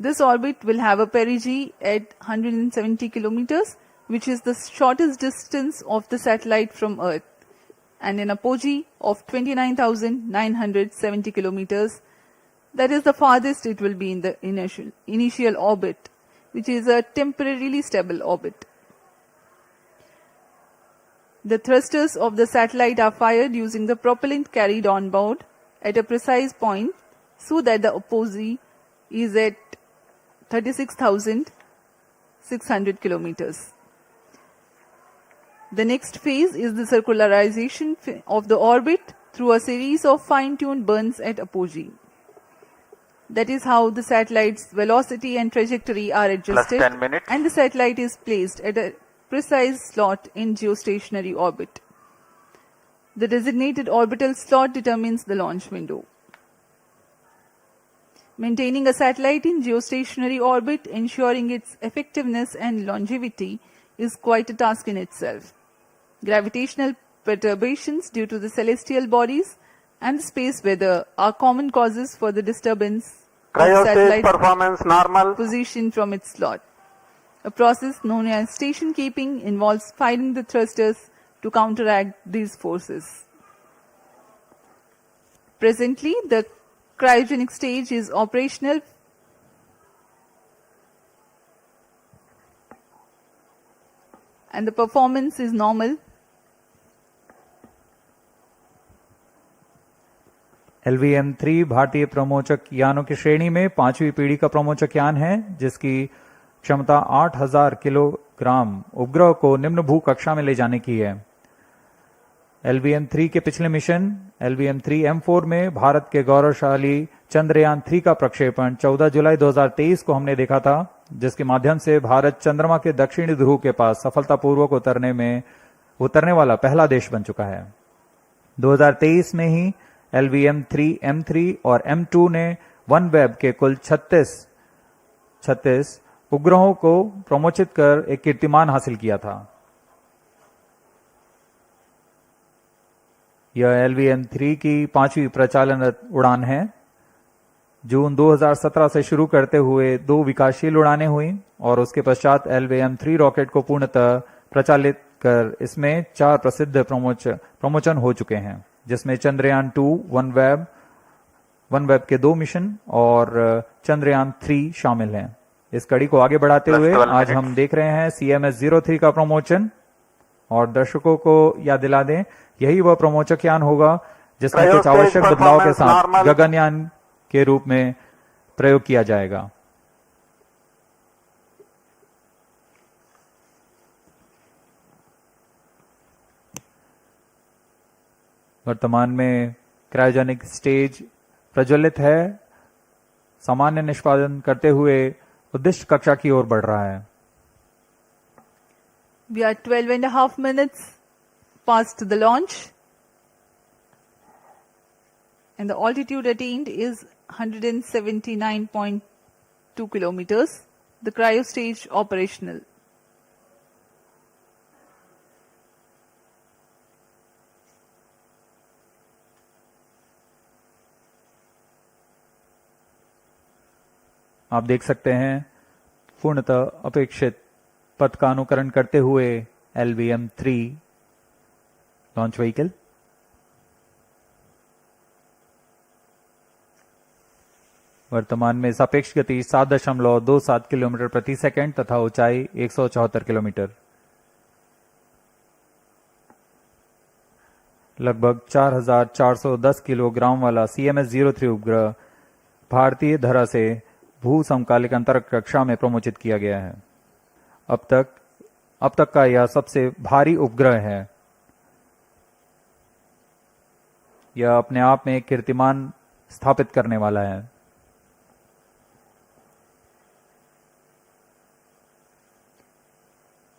This orbit will have a perigee at 170 kilometers, which is the shortest distance of the satellite from Earth, and an apogee of 29,970 kilometers. That is the farthest it will be in the initial orbit, which is a temporarily stable orbit. The thrusters of the satellite are fired using the propellant carried on board at a precise point so that the apogee is at 36,600 kilometers. The next phase is the circularization of the orbit through a series of fine-tuned burns at apogee. That is how the satellite's velocity and trajectory are adjusted, +10 minutes. and the satellite is placed at a precise slot in geostationary orbit. The designated orbital slot determines the launch window. Maintaining a satellite in geostationary orbit, ensuring its effectiveness and longevity, is quite a task in itself. Gravitational perturbations due to the celestial bodies and the space weather are common causes for the disturbance of Cryo stage satellite performance normal. position from its slot. A process known as station keeping involves firing the thrusters to counteract these forces. Presently, the cryogenic stage is operational and the performance is normal. LVM3 भारतीय प्रमोचक यानों की श्रेणी में 5वीं पीढ़ी का प्रमोचक यान है, जिसकी क्षमता 8000 किलोग्राम उपग्रह को निम्न भू कक्षा में ले जाने की है। LVM3 के पिछले मिशन LVM3-M4 में भारत के गौरवशाली चंद्रयान 3 का प्रक्षेपण 14 जुलाई 2023 को हमने देखा था, जिसके माध्यम से भारत चंद्रमा के दक्षिणी ध्रुव के पास सफलतापूर्वक उतरने वाला पहला देश बन चुका है। 2023 में ही LVM3-M3 और M2 ने OneWeb के कुल 36 उपग्रहों को प्रमोचित कर एक कीर्तिमान हासिल किया था। यह LVM3 की 5वीं प्रचालन उड़ान है। जून 2017 से शुरू करते हुए 2 विकासशील उड़ानें हुई और उसके पश्चात LVM3 रॉकेट को पूर्णतः प्रचालित कर इसमें 4 प्रसिद्ध प्रमोचन हो चुके हैं, जिसमें चंद्रयान 2, OneWeb के 2 मिशन और चंद्रयान 3 शामिल हैं। इस कड़ी को आगे बढ़ाते हुए आज हम देख रहे हैं CMS-03 का प्रमोचन, और दर्शकों को याद दिला दें, यही वह प्रमोचक यान होगा जिसमें कुछ आवश्यक बदलाव के साथ गगनयान के रूप में प्रयोग किया जाएगा। वर्तमान में क्रायोजेनिक स्टेज प्रज्वलित है, सामान्य निष्पादन करते हुए उद्दिष्ट कक्षा की ओर बढ़ रहा है। We are 12.5 minutes past the launch and the altitude attained is 179.2 kilometers. The cryo stage operational. आप देख सकते हैं पूर्णतः अपेक्षित पथ का अनुकरण करते हुए LVM3 लॉन्च व्हीकल वर्तमान में सापेक्ष गति 7.27 किलोमीटर प्रति सेकंड तथा ऊंचाई 174 किलोमीटर, लगभग 4410 किलोग्राम वाला CMS-03 उपग्रह भारतीय धरा से भू समकालिक अंतरिक्ष कक्षा में प्रमोचित किया गया है। अब तक का यह सबसे भारी उपग्रह है। यह अपने आप में एक कीर्तिमान स्थापित करने वाला है।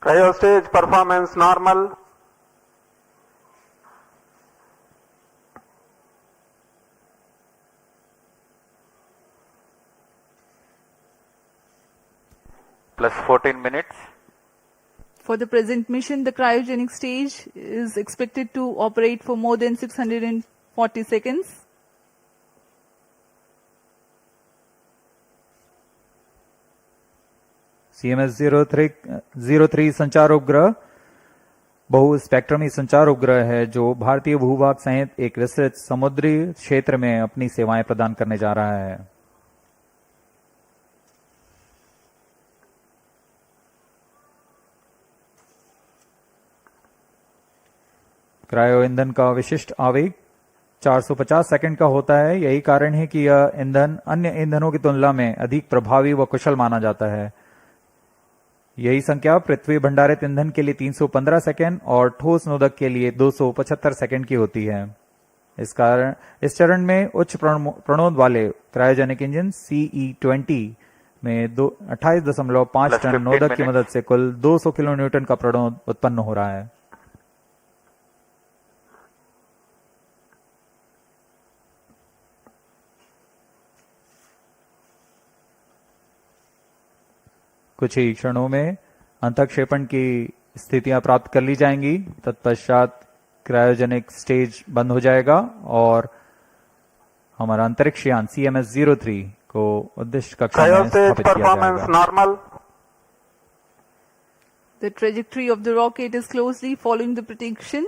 Cryo stage performance normal. Plus 14 minutes. For the present mission, the cryogenic stage is expected to operate for more than 640 seconds. CMS-03 संचार उपग्रह बहु स्पेक्ट्रमी संचार उपग्रह है, जो भारतीय भूभाग सहित एक विस्तृत समुद्री क्षेत्र में अपनी सेवाएं प्रदान करने जा रहा है। क्रायो ईंधन का विशिष्ट आवेग 450 सेकंड का होता है। यही कारण है कि यह ईंधन अन्य ईंधनों की तुलना में अधिक प्रभावी व कुशल माना जाता है। यही संख्या पृथ्वी भंडारित ईंधन के लिए 315 सेकंड और ठोस नोदक के लिए 275 सेकंड की होती है। इस चरण में उच्च प्रणोद वाले क्रायोजेनिक इंजन CE-20 में 28.5 टन नोदक की मदद से कुल 200 किलो न्यूटन का प्रणोद उत्पन्न हो रहा है। कुछ ही क्षणों में अंतःक्षेपण की स्थितियां प्राप्त कर ली जाएंगी। तत्पश्चात क्रायोजेनिक स्टेज बंद हो जाएगा और हमारा अंतरिक्ष यान CMS-03 को उद्देश्य कक्षा में Cryostage स्थापित किया performance जाएगा। normal. The trajectory of the rocket is closely following the prediction.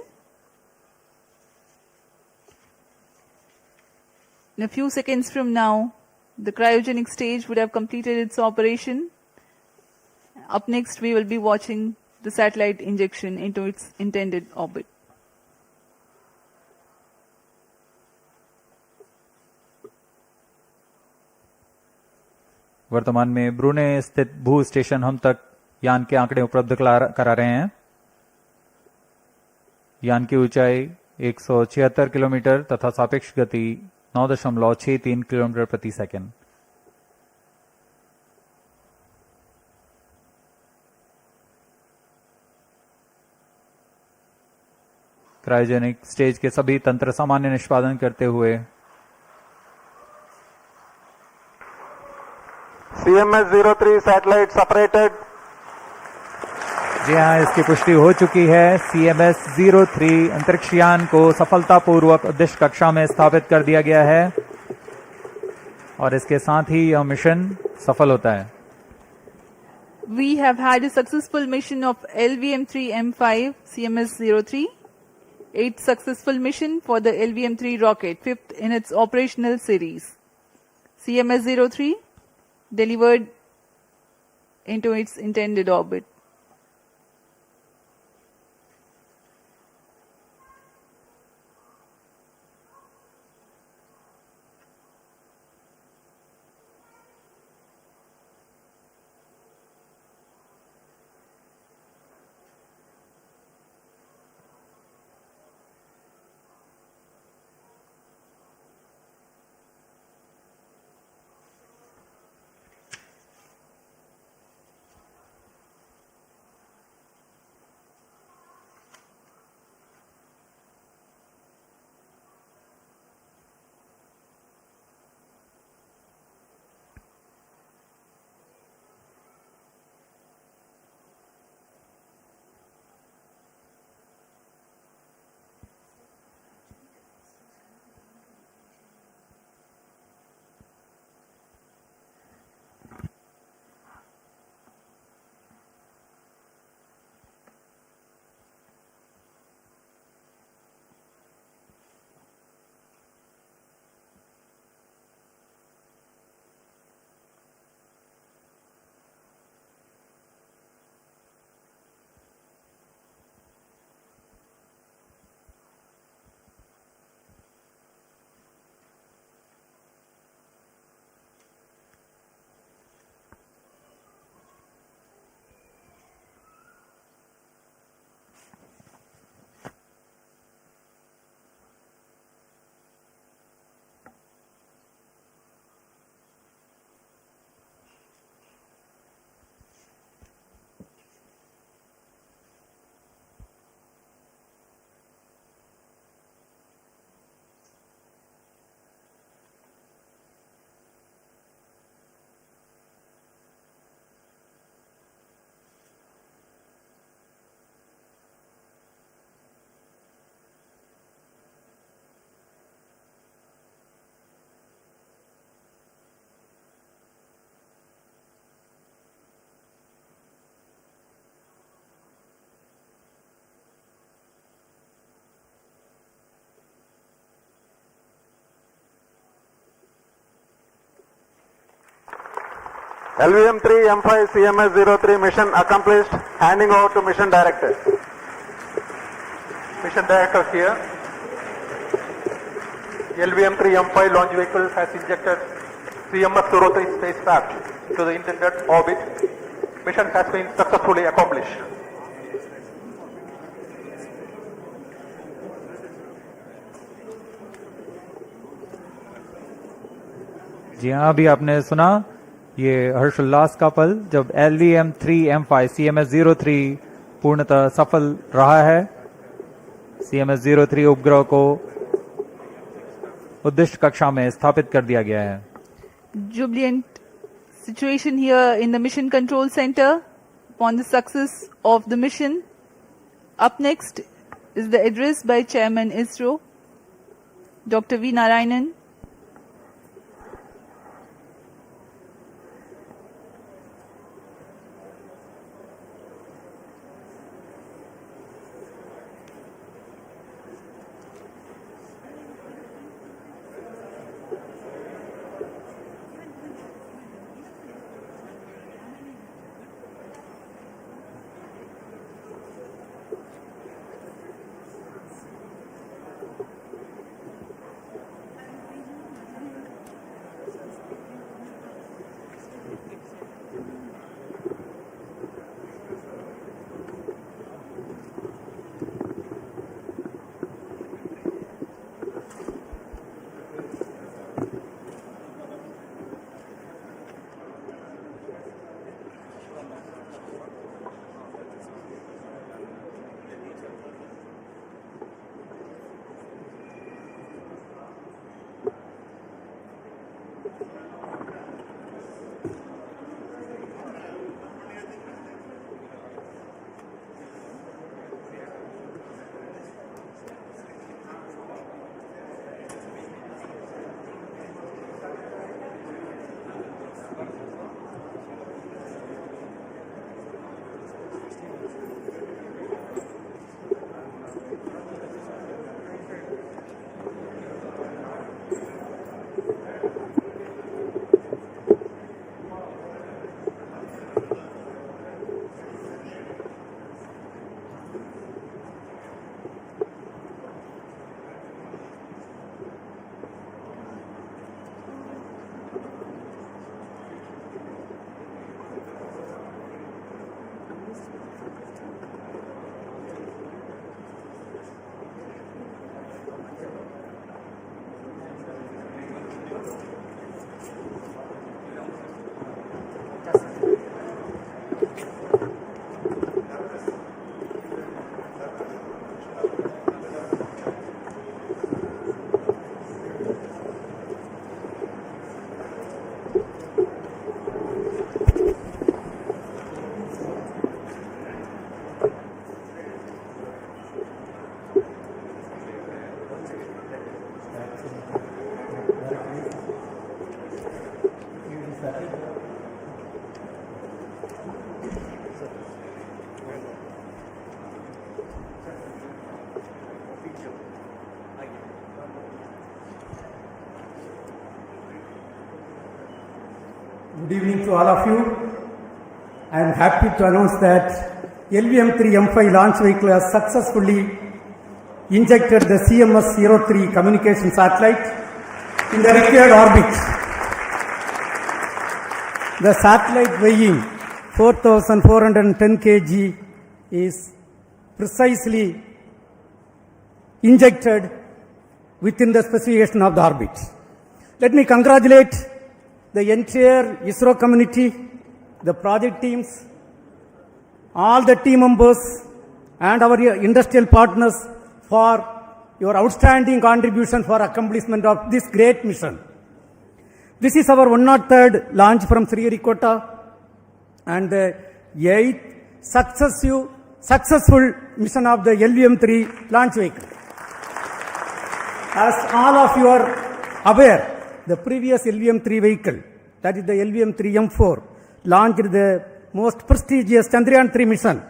In a few seconds from now, the cryogenic stage would have completed its operation. Up next, we will be watching the satellite injection into its intended orbit. वर्तमान में ब्रूने स्थित भू station हम तक यान के आंकड़े उपलब्ध करा रहे हैं। यान की ऊंचाई 176 किलोमीटर तथा सापेक्ष गति 9.63 किलोमीटर प्रति सेकंड। क्रायोजेनिक स्टेज के सभी तंत्र सामान्य निष्पादन करते हुए CMS-03 satellite separated. जी हाँ, इसकी पुष्टि हो चुकी है। CMS-03 अंतरिक्ष यान को सफलतापूर्वक उद्देश्य कक्षा में स्थापित कर दिया गया है और इसके साथ ही यह मिशन सफल होता है। We have had a successful mission of LVM3-M5 CMS-03, 8th successful mission for the LVM3 rocket, 5th in its operational series. CMS-03 delivered into its intended orbit. LVM3-M5 CMS-03 mission accomplished. Handing over to mission director. Mission director here. LVM3-M5 launch vehicle has injected CMS-03 spacecraft into the intended orbit. Mission has been successfully accomplished. जी हाँ, अभी आपने सुना ये हर्षोल्लास का पल जब LVM3-M5 CMS-03 पूर्णतः सफल रहा है। CMS-03 उपग्रह को उद्देश्य कक्षा में स्थापित कर दिया गया है। Jubilant situation here in the mission control center upon the success of the mission. Up next is the address by Chairman ISRO, Dr. V. Narayanan. Good evening to all of you. I am happy to announce that LVM3-M5 launch vehicle has successfully injected the CMS-03 communication satellite in the required orbit. The satellite weighing 4,410 kg is precisely injected within the specification of the orbit. Let me congratulate the entire ISRO community, the project teams, all the team members and our industrial partners for your outstanding contribution for accomplishment of this great mission. This is our 103rd launch from Sriharikota and the 8th successful mission of the LVM3 launch vehicle. As all of you are aware, the previous LVM3 vehicle, that is the LVM3-M4, launched the most prestigious Chandrayaan-3 mission.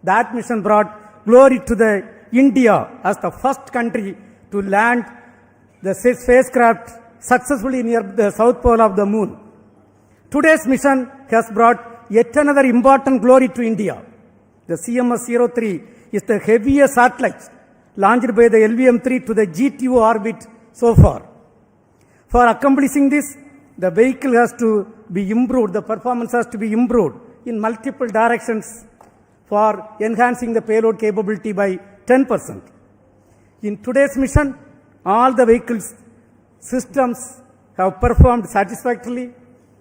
That mission brought glory to the India as the first country to land the spacecraft successfully near the south pole of the moon. Today's mission has brought yet another important glory to India. The CMS-03 is the heaviest satellite launched by the LVM3 to the GTO orbit so far. For accomplishing this, the vehicle has to be improved, the performance has to be improved in multiple directions for enhancing the payload capability by 10%. In today's mission, all the vehicles systems have performed satisfactorily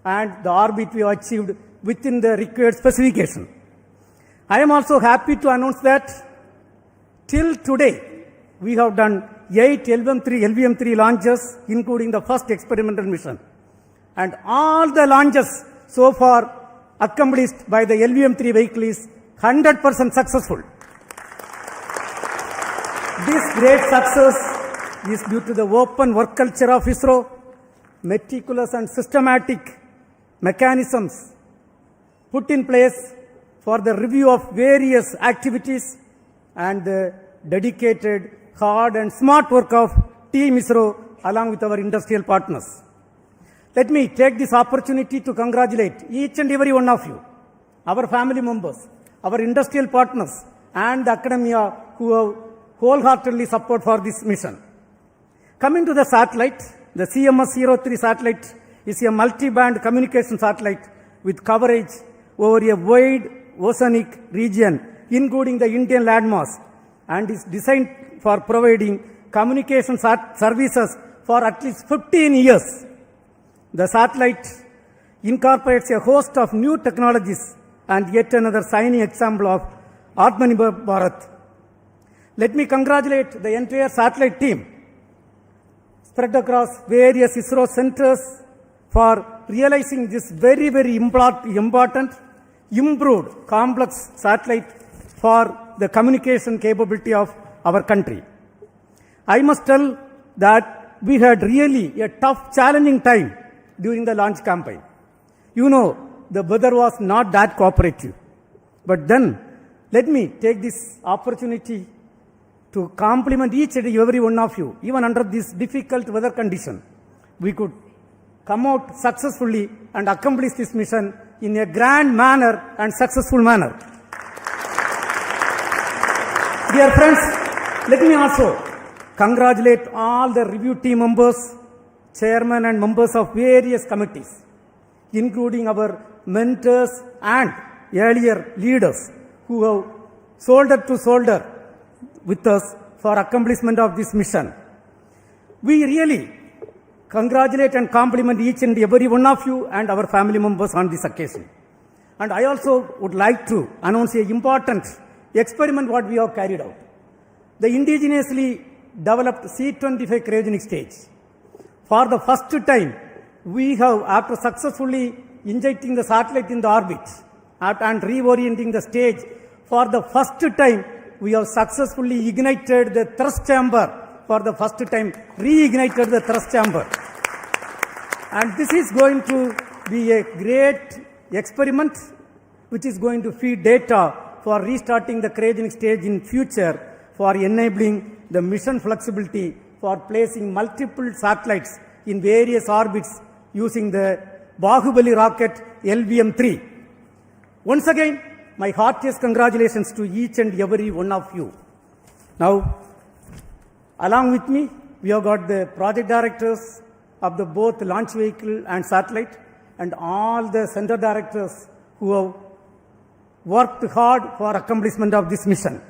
and the orbit we have achieved within the required specification. I am also happy to announce that till today, we have done 8 LVM3 launches, including the first experimental mission. And all the launches so far accomplished by the LVM3 vehicle is 100% successful. This great success is due to the open work culture of ISRO, meticulous and systematic mechanisms put in place for the review of various activities and the dedicated, hard and smart work of Team ISRO along with our industrial partners. Let me take this opportunity to congratulate each and every one of you, our family members, our industrial partners and the academia who have wholeheartedly support for this mission. Coming to the satellite, the CMS-03 satellite is a multi-band communication satellite with coverage over a wide oceanic region, including the Indian landmass, and is designed for providing communication services for at least 15 years. The satellite incorporates a host of new technologies and yet another shining example of Atmanirbhar Bharat. Let me congratulate the entire satellite team spread across various ISRO centers for realizing this very, very important, improved, complex satellite for the communication capability of our country. I must tell that we had really a tough, challenging time during the launch campaign. You know, the weather was not that cooperative. But then, let me take this opportunity to compliment each and every one of you. Even under this difficult weather condition, we could come out successfully and accomplish this mission in a grand manner and successful manner. Dear friends, let me also congratulate all the review team members, chairmen and members of various committees, including our mentors and earlier leaders who have shoulder to shoulder with us for accomplishment of this mission. We really congratulate and compliment each and every one of you and our family members on this occasion. And I also would like to announce an important experiment what we have carried out. The indigenously developed C-25 cryogenic stage. For the first time, we have, after successfully injecting the satellite in the orbit and reorienting the stage, for the first time, we have successfully ignited the thrust chamber. For the first time, reignited the thrust chamber. And this is going to be a great experiment which is going to feed data for restarting the cryogenic stage in future for enabling the mission flexibility for placing multiple satellites in various orbits using the Bahubali rocket LVM3. Once again, my heartiest congratulations to each and every one of you. Now, along with me, we have got the project directors of the both launch vehicle and satellite, and all the center directors who have worked hard for accomplishment of this mission.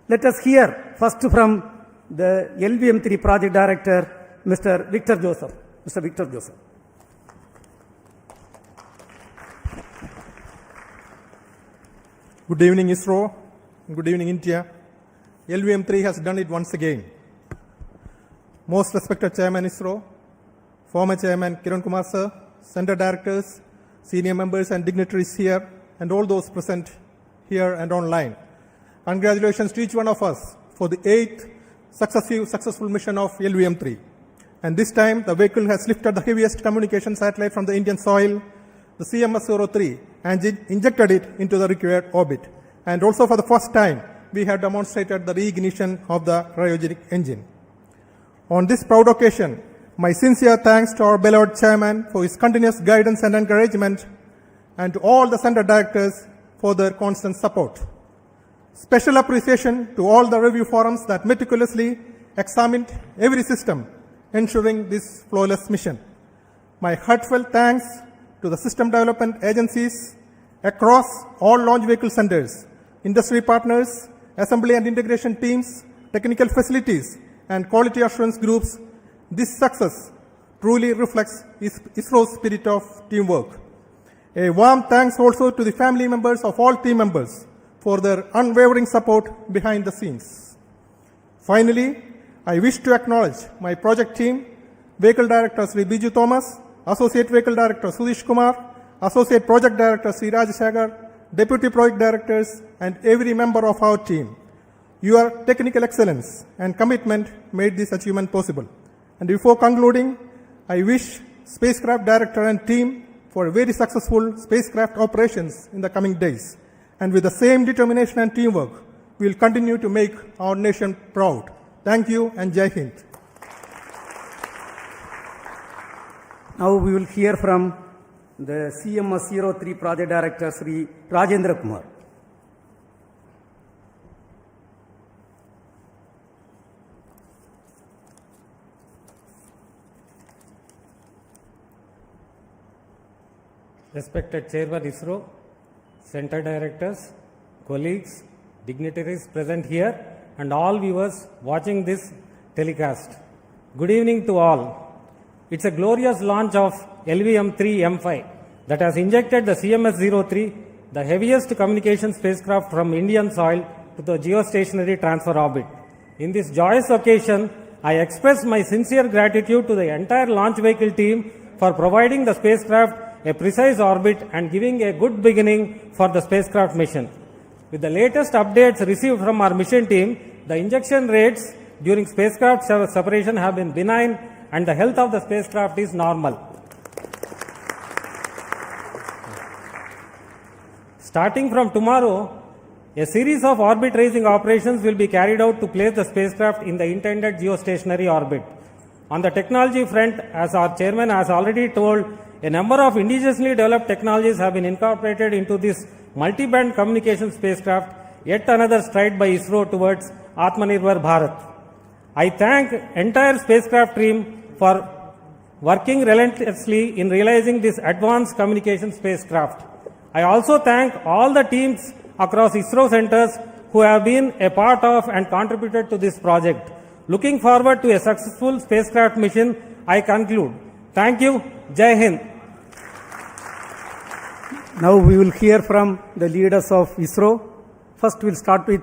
Let us hear first from the LVM3 project director, Mr. Victor Joseph. Mr. Victor Joseph. Good evening, ISRO. Good evening, India. LVM3 has done it once again. Most respected Chairman ISRO, former Chairman Kiran Kumar sir, Center Directors, senior members and dignitaries here, and all those present here and online. Congratulations to each one of us for the 8th successful mission of LVM3. And this time, the vehicle has lifted the heaviest communication satellite from the Indian soil, the CMS-03, and injected it into the required orbit. And also for the first time, we have demonstrated the reignition of the cryogenic engine. On this proud occasion, my sincere thanks to our beloved chairman for his continuous guidance and encouragement, and to all the center directors for their constant support. Special appreciation to all the review forums that meticulously examined every system, ensuring this flawless mission. My heartfelt thanks to the system development agencies across all launch vehicle centers, industry partners, assembly and integration teams, technical facilities, and quality assurance groups. This success truly reflects ISRO's spirit of teamwork. A warm thanks also to the family members of all team members for their unwavering support behind the scenes. Finally, I wish to acknowledge my project team, Vehicle Director Sri Biju Thomas, Associate Vehicle Director Sudish Kumar, Associate Project Director Sri Raj Sagar, Deputy Project Directors, and every member of our team. Your technical excellence and commitment made this achievement possible. And before concluding, I wish Spacecraft Director and team for very successful spacecraft operations in the coming days. And with the same determination and teamwork, we will continue to make our nation proud. Thank you and Jai Hind. Now we will hear from the CMS-03 Project Director, Sri Rajendra Kumar. Respected Chairman ISRO, Center Directors, colleagues, dignitaries present here, and all viewers watching this telecast. Good evening to all. It's a glorious launch of LVM3-M5 that has injected the CMS-03, the heaviest communication spacecraft from Indian soil, to the geostationary transfer orbit. In this joyous occasion, I express my sincere gratitude to the entire launch vehicle team for providing the spacecraft a precise orbit and giving a good beginning for the spacecraft mission. With the latest updates received from our mission team, the injection rates during spacecraft separation have been benign and the health of the spacecraft is normal. Starting from tomorrow, a series of orbit raising operations will be carried out to place the spacecraft in the intended geostationary orbit. On the technology front, as our chairman has already told, a number of indigenously developed technologies have been incorporated into this multi-band communication spacecraft, yet another stride by ISRO towards Atmanirbhar Bharat. I thank entire spacecraft team for working relentlessly in realizing this advanced communication spacecraft. I also thank all the teams across ISRO centers who have been a part of and contributed to this project. Looking forward to a successful spacecraft mission, I conclude. Thank you. Jai Hind. Now we will hear from the leaders of ISRO. First we'll start with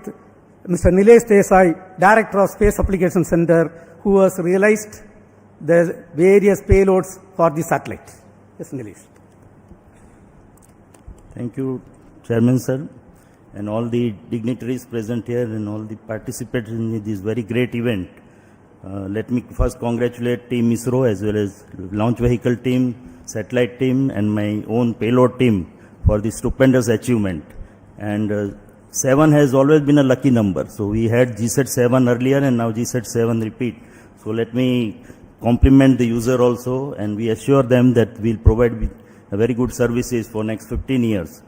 Mr. Nilesh Desai, Director of Space Application Center, who has realized the various payloads for the satellite. Yes, Nilesh. Thank you, Chairman sir, and all the dignitaries present here and all the participants in this very great event. Let me first congratulate Team ISRO as well as launch vehicle team, satellite team and my own payload team for this stupendous achievement. And 7 has always been a lucky number. So we had GSAT 7 earlier and now GSAT 7 repeat. So let me compliment the user also, and we assure them that we'll provide a very good services for next 15 years.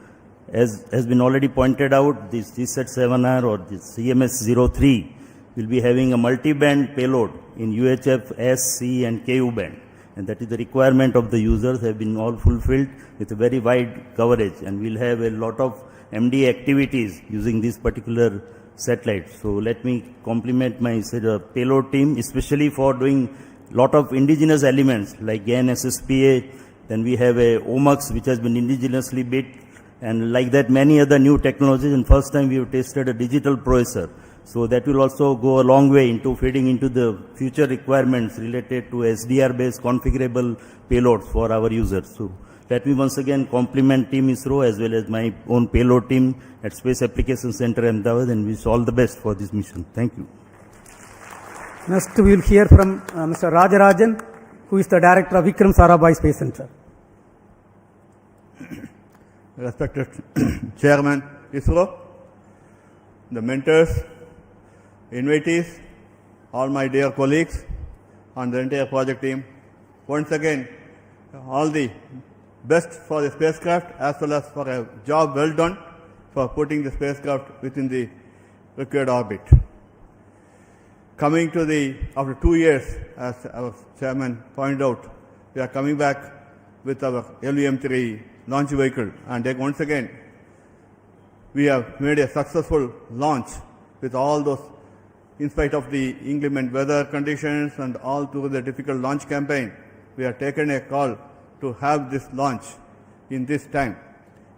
As has been already pointed out, this GSAT 7R or this CMS-03 will be having a multi-band payload in UHF, S, C and KU band. And that is the requirement of the users, have been all fulfilled with a very wide coverage, and we'll have a lot of MD activities using this particular satellite. So let me compliment my payload team, especially for doing lot of indigenous elements like GAN SSPA. Then we have a OMUX which has been indigenously built, and like that many other new technologies. And first time we have tested a digital processor. So that will also go a long way into feeding into the future requirements related to SDR based configurable payloads for our users. So let me once again compliment Team ISRO as well as my own payload team at Space Application Center Ahmedabad, and wish all the best for this mission. Thank you. Next we will hear from Mr. Rajarajan, who is the Director of Vikram Sarabhai Space Center. Respected Chairman ISRO, the mentors, invitees, all my dear colleagues and the entire project team, once again all the best for the spacecraft as well as for a job well done for putting the spacecraft within the required orbit. Coming to after 2 years, as our chairman pointed out, we are coming back with our LVM3 launch vehicle, and once again we have made a successful launch with all those, in spite of the inclement weather conditions and all through the difficult launch campaign. We have taken a call to have this launch in this time,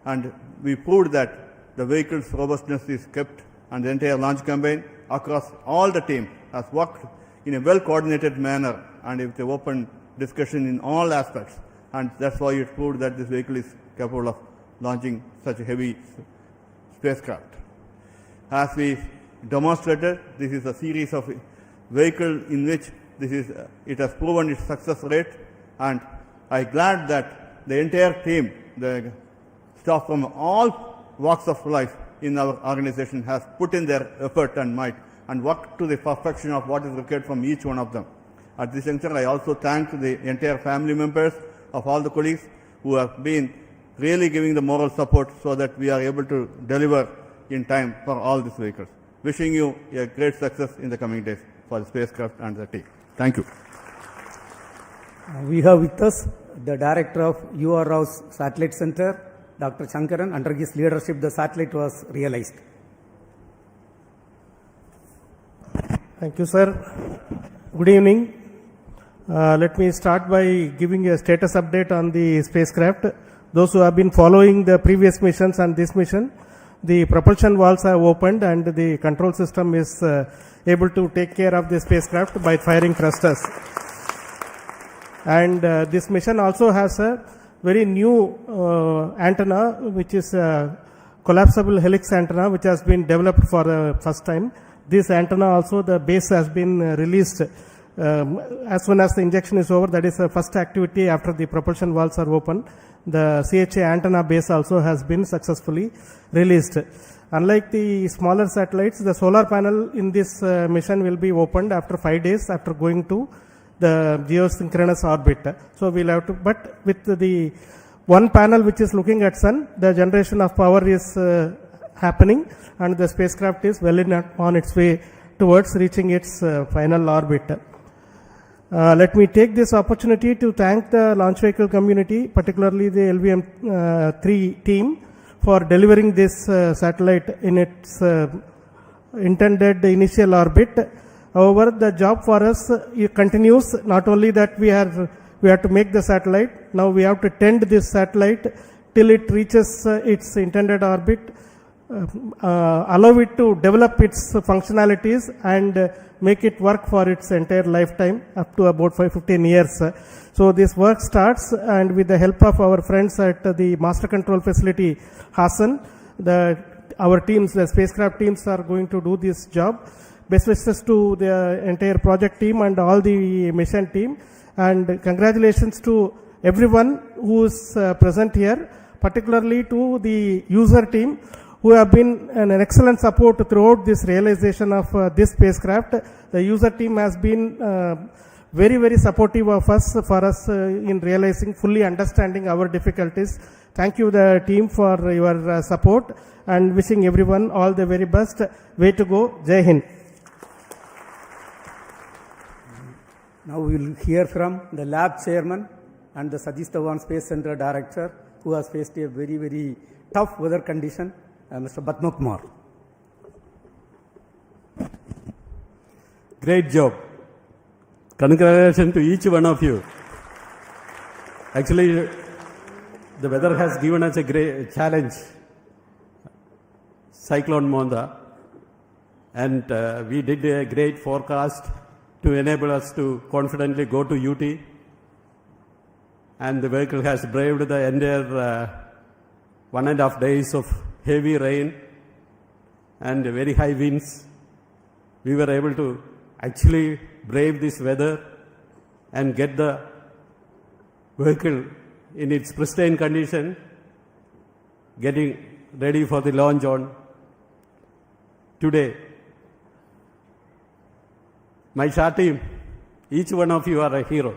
and we proved that the vehicle's robustness is kept, and the entire launch campaign across all the team has worked in a well coordinated manner and with an open discussion in all aspects, and that's why it proved that this vehicle is capable of launching such a heavy spacecraft. As we demonstrated, this is a series of vehicles in which it has proven its success rate, and I'm glad that the entire team, the staff from all walks of life in our organization has put in their effort and might and worked to the perfection of what is required from each one of them. At this juncture, I also thank the entire family members of all the colleagues who have been really giving the moral support so that we are able to deliver in time for all these vehicles. Wishing you a great success in the coming days for the spacecraft and the team. Thank you. We have with us the Director of U.R. Rao's Satellite Center, Dr. Shankaran. Under his leadership, the satellite was realized. Thank you, sir. Good evening. Let me start by giving a status update on the spacecraft. Those who have been following the previous missions and this mission, the propulsion valves have opened and the control system is able to take care of the spacecraft by firing thrusters. And this mission also has a very new antenna, which is a collapsible helix antenna, which has been developed for the first time. This antenna also, the base has been released as soon as the injection is over. That is the first activity after the propulsion valves are open. The CHA antenna base also has been successfully released. Unlike the smaller satellites, the solar panel in this mission will be opened after 5 days after going to the geosynchronous orbit. So we'll have to, but with the one panel which is looking at sun, the generation of power is happening and the spacecraft is well on its way towards reaching its final orbit. Let me take this opportunity to thank the launch vehicle community, particularly the LVM3 team, for delivering this satellite in its intended initial orbit. However, the job for us continues. Not only that we have to make the satellite, now we have to tend this satellite till it reaches its intended orbit, allow it to develop its functionalities and make it work for its entire lifetime up to about 15 years. So this work starts, and with the help of our friends at the master control facility Hassan, our teams, the spacecraft teams are going to do this job. best wishes to the entire project team and all the mission team. And congratulations to everyone who is present here, particularly to the user team who have been an excellent support throughout this realization of this spacecraft. The user team has been very, very supportive of us, for us in realizing, fully understanding our difficulties. Thank you, the team, for your support, and wishing everyone all the very best. Way to go. Jai Hind. Now we will hear from the lab chairman and the Satish Dhawan Space Center director, who has faced a very, very tough weather condition, Mr. Padma Kumar. Great job. Congratulations to each one of you. Actually, the weather has given us a great challenge. Cyclone Monda. And we did a great forecast to enable us to confidently go to UT. And the vehicle has braved the entire 1.5 days of heavy rain and very high winds. We were able to actually brave this weather and get the vehicle in its pristine condition, getting ready for the launch on today. My SHAR team, each one of you are a hero.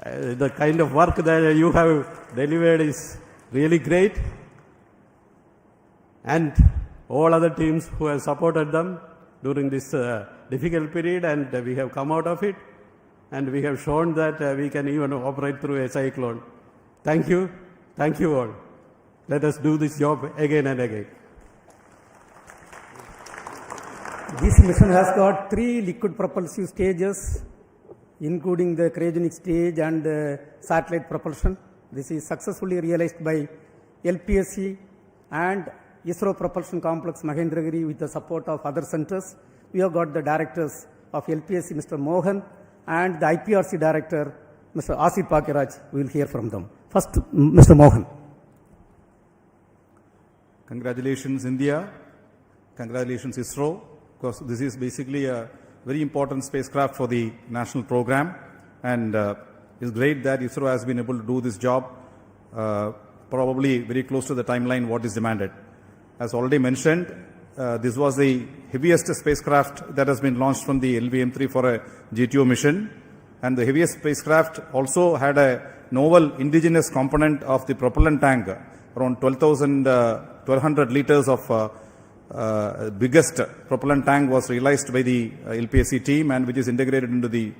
The kind of work that you have delivered is really great. And all other teams who have supported them during this difficult period, and we have come out of it, and we have shown that we can even operate through a cyclone. Thank you. Thank you all. Let us do this job again and again. This mission has got 3 liquid propulsive stages, including the cryogenic stage and satellite propulsion. This is successfully realized by LPSC and ISRO Propulsion Complex Mahendragiri with the support of other centers. We have got the directors of LPSC, Mr. Mohan, and the IPRC director, Mr. Asif Pakiraj. We will hear from them. First, Mr. Mohan. Congratulations, India. Congratulations, ISRO, because this is basically a very important spacecraft for the national program, and it's great that ISRO has been able to do this job probably very close to the timeline what is demanded. As already mentioned, this was the heaviest spacecraft that has been launched from the LVM3 for a GTO mission, and the heaviest spacecraft also had a novel indigenous component of the propellant tank, around 1200 liters of biggest propellant tank was realized by the LPSC team, and which is integrated into the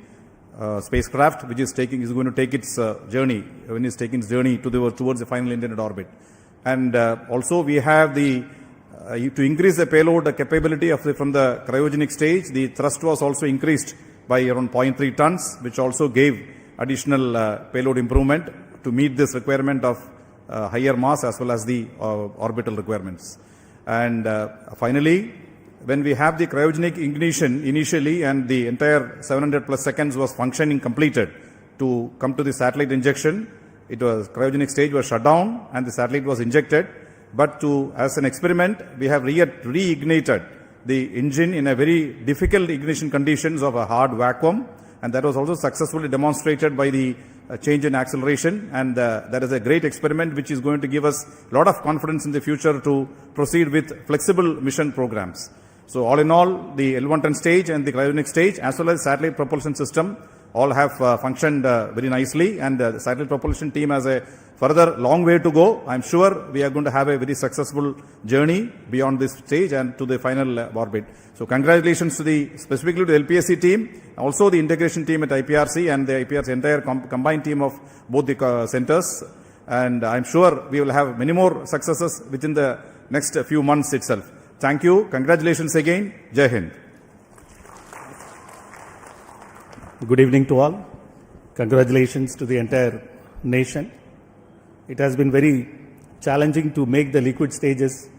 spacecraft, which is going to take its journey, when it's taking its journey towards the final intended orbit. And also we have the to increase the payload capability of from the cryogenic stage, the thrust was also increased by around 0.3 tons, which also gave additional payload improvement to meet this requirement of higher mass as well as the orbital requirements. And finally, when we have the cryogenic ignition initially, and the entire 700 plus seconds was functioning completed to come to the satellite injection, it was cryogenic stage was shut down and the satellite was injected. But as an experiment, we have reignited the engine in a very difficult ignition conditions of a hard vacuum, and that was also successfully demonstrated by the change in acceleration, and that is a great experiment which is going to give us a lot of confidence in the future to proceed with flexible mission programs. So all in all, the L110 stage and the cryogenic stage as well as satellite propulsion system all have functioned very nicely, and the satellite propulsion team has a further long way to go. I'm sure we are going to have a very successful journey beyond this stage and to the final orbit. So congratulations to specifically to the LPSC team, also the integration team at IPRC and the IPRC entire combined team of both the centers. And I'm sure we will have many more successes within the next few months itself. Thank you. Congratulations again. Jai Hind. Good evening to all. Congratulations to the entire nation. It has been very challenging to make the liquid stages,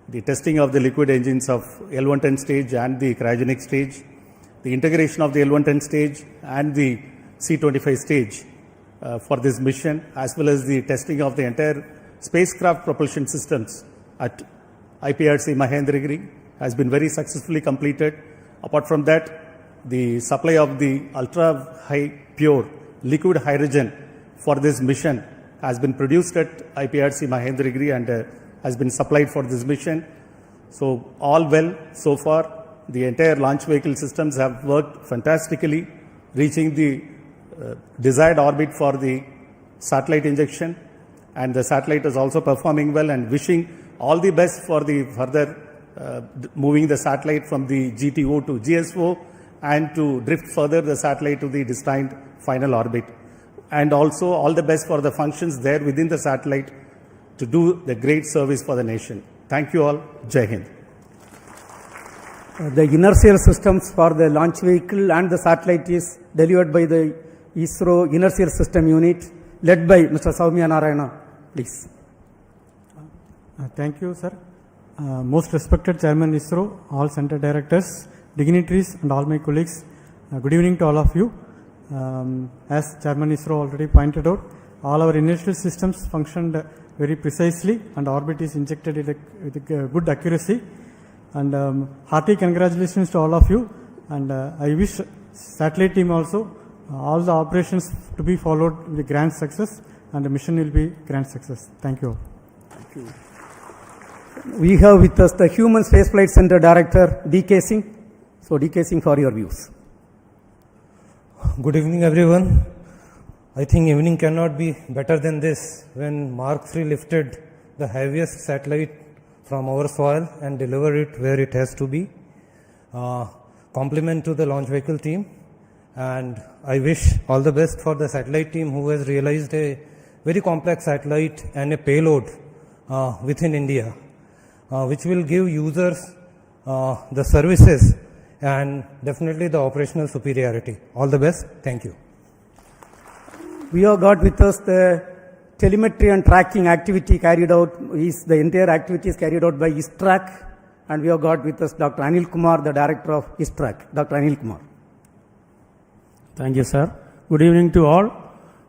the testing of the liquid engines of L110 stage and the cryogenic stage, the integration of the L110 stage and the C25 stage for this mission, as well as the testing of the entire spacecraft propulsion systems at IPRC Mahendragiri has been very successfully completed. Apart from that, the supply of the ultra-high pure liquid hydrogen for this mission has been produced at IPRC Mahendragiri and has been supplied for this mission. So all well so far. The entire launch vehicle systems have worked fantastically, reaching the desired orbit for the satellite injection, and the satellite is also performing well, and wishing all the best for the further moving the satellite from the GTO to GSO and to drift further the satellite to the destined final orbit. And also all the best for the functions there within the satellite to do the great service for the nation. Thank you all. Jai Hind. The inertial systems for the launch vehicle and the satellite is delivered by the ISRO inertial system unit led by Mr. Soumya Narayana. Please. Thank you, sir. Most respected Chairman ISRO, all center directors, dignitaries and all my colleagues, good evening to all of you. As Chairman ISRO already pointed out, all our inertial systems functioned very precisely and orbit is injected with good accuracy. And hearty congratulations to all of you, and I wish satellite team also all the operations to be followed with grand success, and the mission will be grand success. Thank you all. Thank you. We have with us the Human Spaceflight Center Director D.K. Singh. So D.K. Singh, for your views. Good evening everyone. I think evening cannot be better than this when Mark III lifted the heaviest satellite from our soil and deliver it where it has to be. Compliment to the launch vehicle team, and I wish all the best for the satellite team who has realized a very complex satellite and a payload within India, which will give users the services and definitely the operational superiority. All the best. Thank you. We have got with us the telemetry and tracking activity carried out, the entire activity is carried out by ISTRAC, and we have got with us Dr. Anil Kumar, the director of ISTRAC. Dr. Anil Kumar. Thank you, sir. Good evening to all.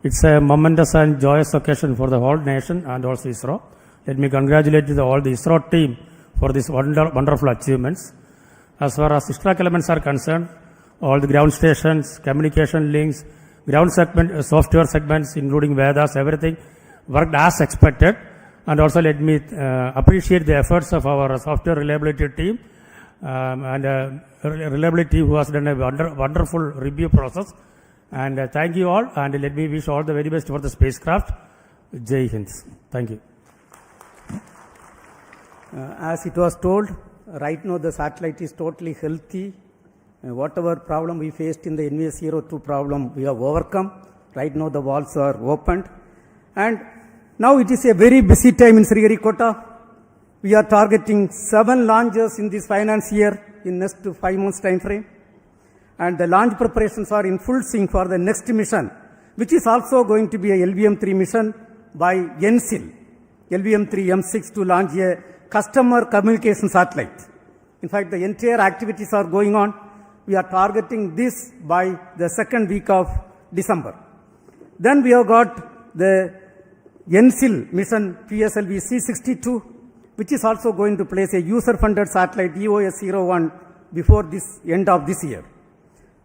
It's a momentous and joyous occasion for the whole nation and also ISRO. Let me congratulate all the ISRO team for these wonderful achievements. As far as ISTRAC elements are concerned, all the ground stations, communication links, ground segment, software segments, including Vedas, everything worked as expected. And also let me appreciate the efforts of our software reliability team and reliability who has done a wonderful review process. And thank you all, and let me wish all the very best for the spacecraft. Jai Hind. Thank you. As it was told, right now the satellite is totally healthy. Whatever problem we faced in the NVS-02 problem, we have overcome. Right now the valves are opened. And now it is a very busy time in Sriharikota. We are targeting 7 launches in this finance year in next 5 months time frame. And the launch preparations are in full swing for the next mission, which is also going to be a LVM3 mission by NCIL, LVM3-M5 to launch a customer communication satellite. In fact, the entire activities are going on. We are targeting this by the second week of December. Then we have got the NCIL mission PSLV C62, which is also going to place a user-funded satellite EOS-01 before this end of this year.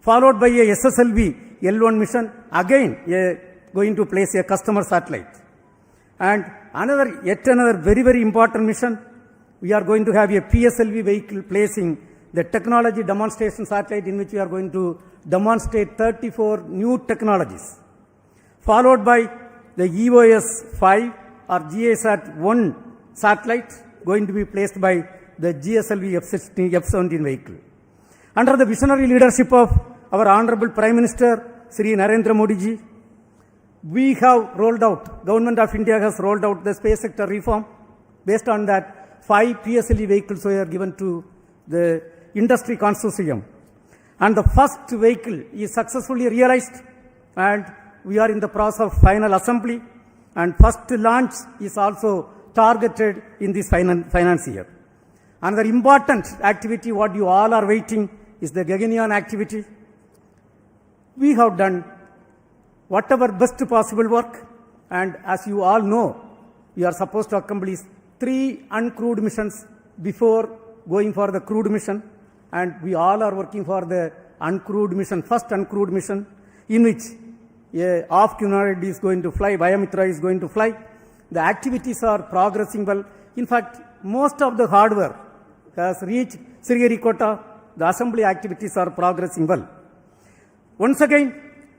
Followed by a SSLV L1 mission, again going to place a customer satellite. And yet another very, very important mission, we are going to have a PSLV vehicle placing the technology demonstration satellite in which we are going to demonstrate 34 new technologies. Followed by the EOS-5 or GASAT-1 satellite going to be placed by the GSLV F-17 vehicle. Under the visionary leadership of our Honorable Prime Minister, Sri Narendra Modi ji, we have rolled out, Government of India has rolled out the space sector reform. Based on that, 5 PSLV vehicles were given to the industry consortium. And the first vehicle is successfully realized, and we are in the process of final assembly, and first launch is also targeted in this finance year. Another important activity what you all are waiting is the Gaganyaan activity. We have done whatever best possible work, and as you all know, we are supposed to accomplish 3 uncrewed missions before going for the crewed mission. and we all are working for the uncrewed mission, first uncrewed mission, in which a off-humanoid is going to fly, Vayamitra is going to fly. The activities are progressing well. In fact, most of the hardware has reached Sriharikota. The assembly activities are progressing well. Once again,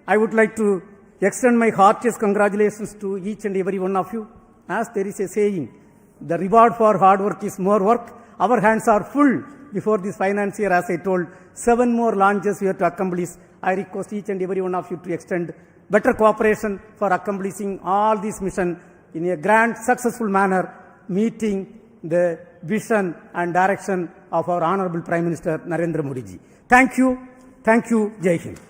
I would like to extend my heartiest congratulations to each and every one of you. As there is a saying, the reward for hard work is more work. Our hands are full before this finance year, as I told. 7 more launches we have to accomplish. I request each and every one of you to extend better cooperation for accomplishing all these missions in a grand, successful manner, meeting the vision and direction of our Honorable Prime Minister Narendra Modi ji. Thank you. Thank you. Jai Hind.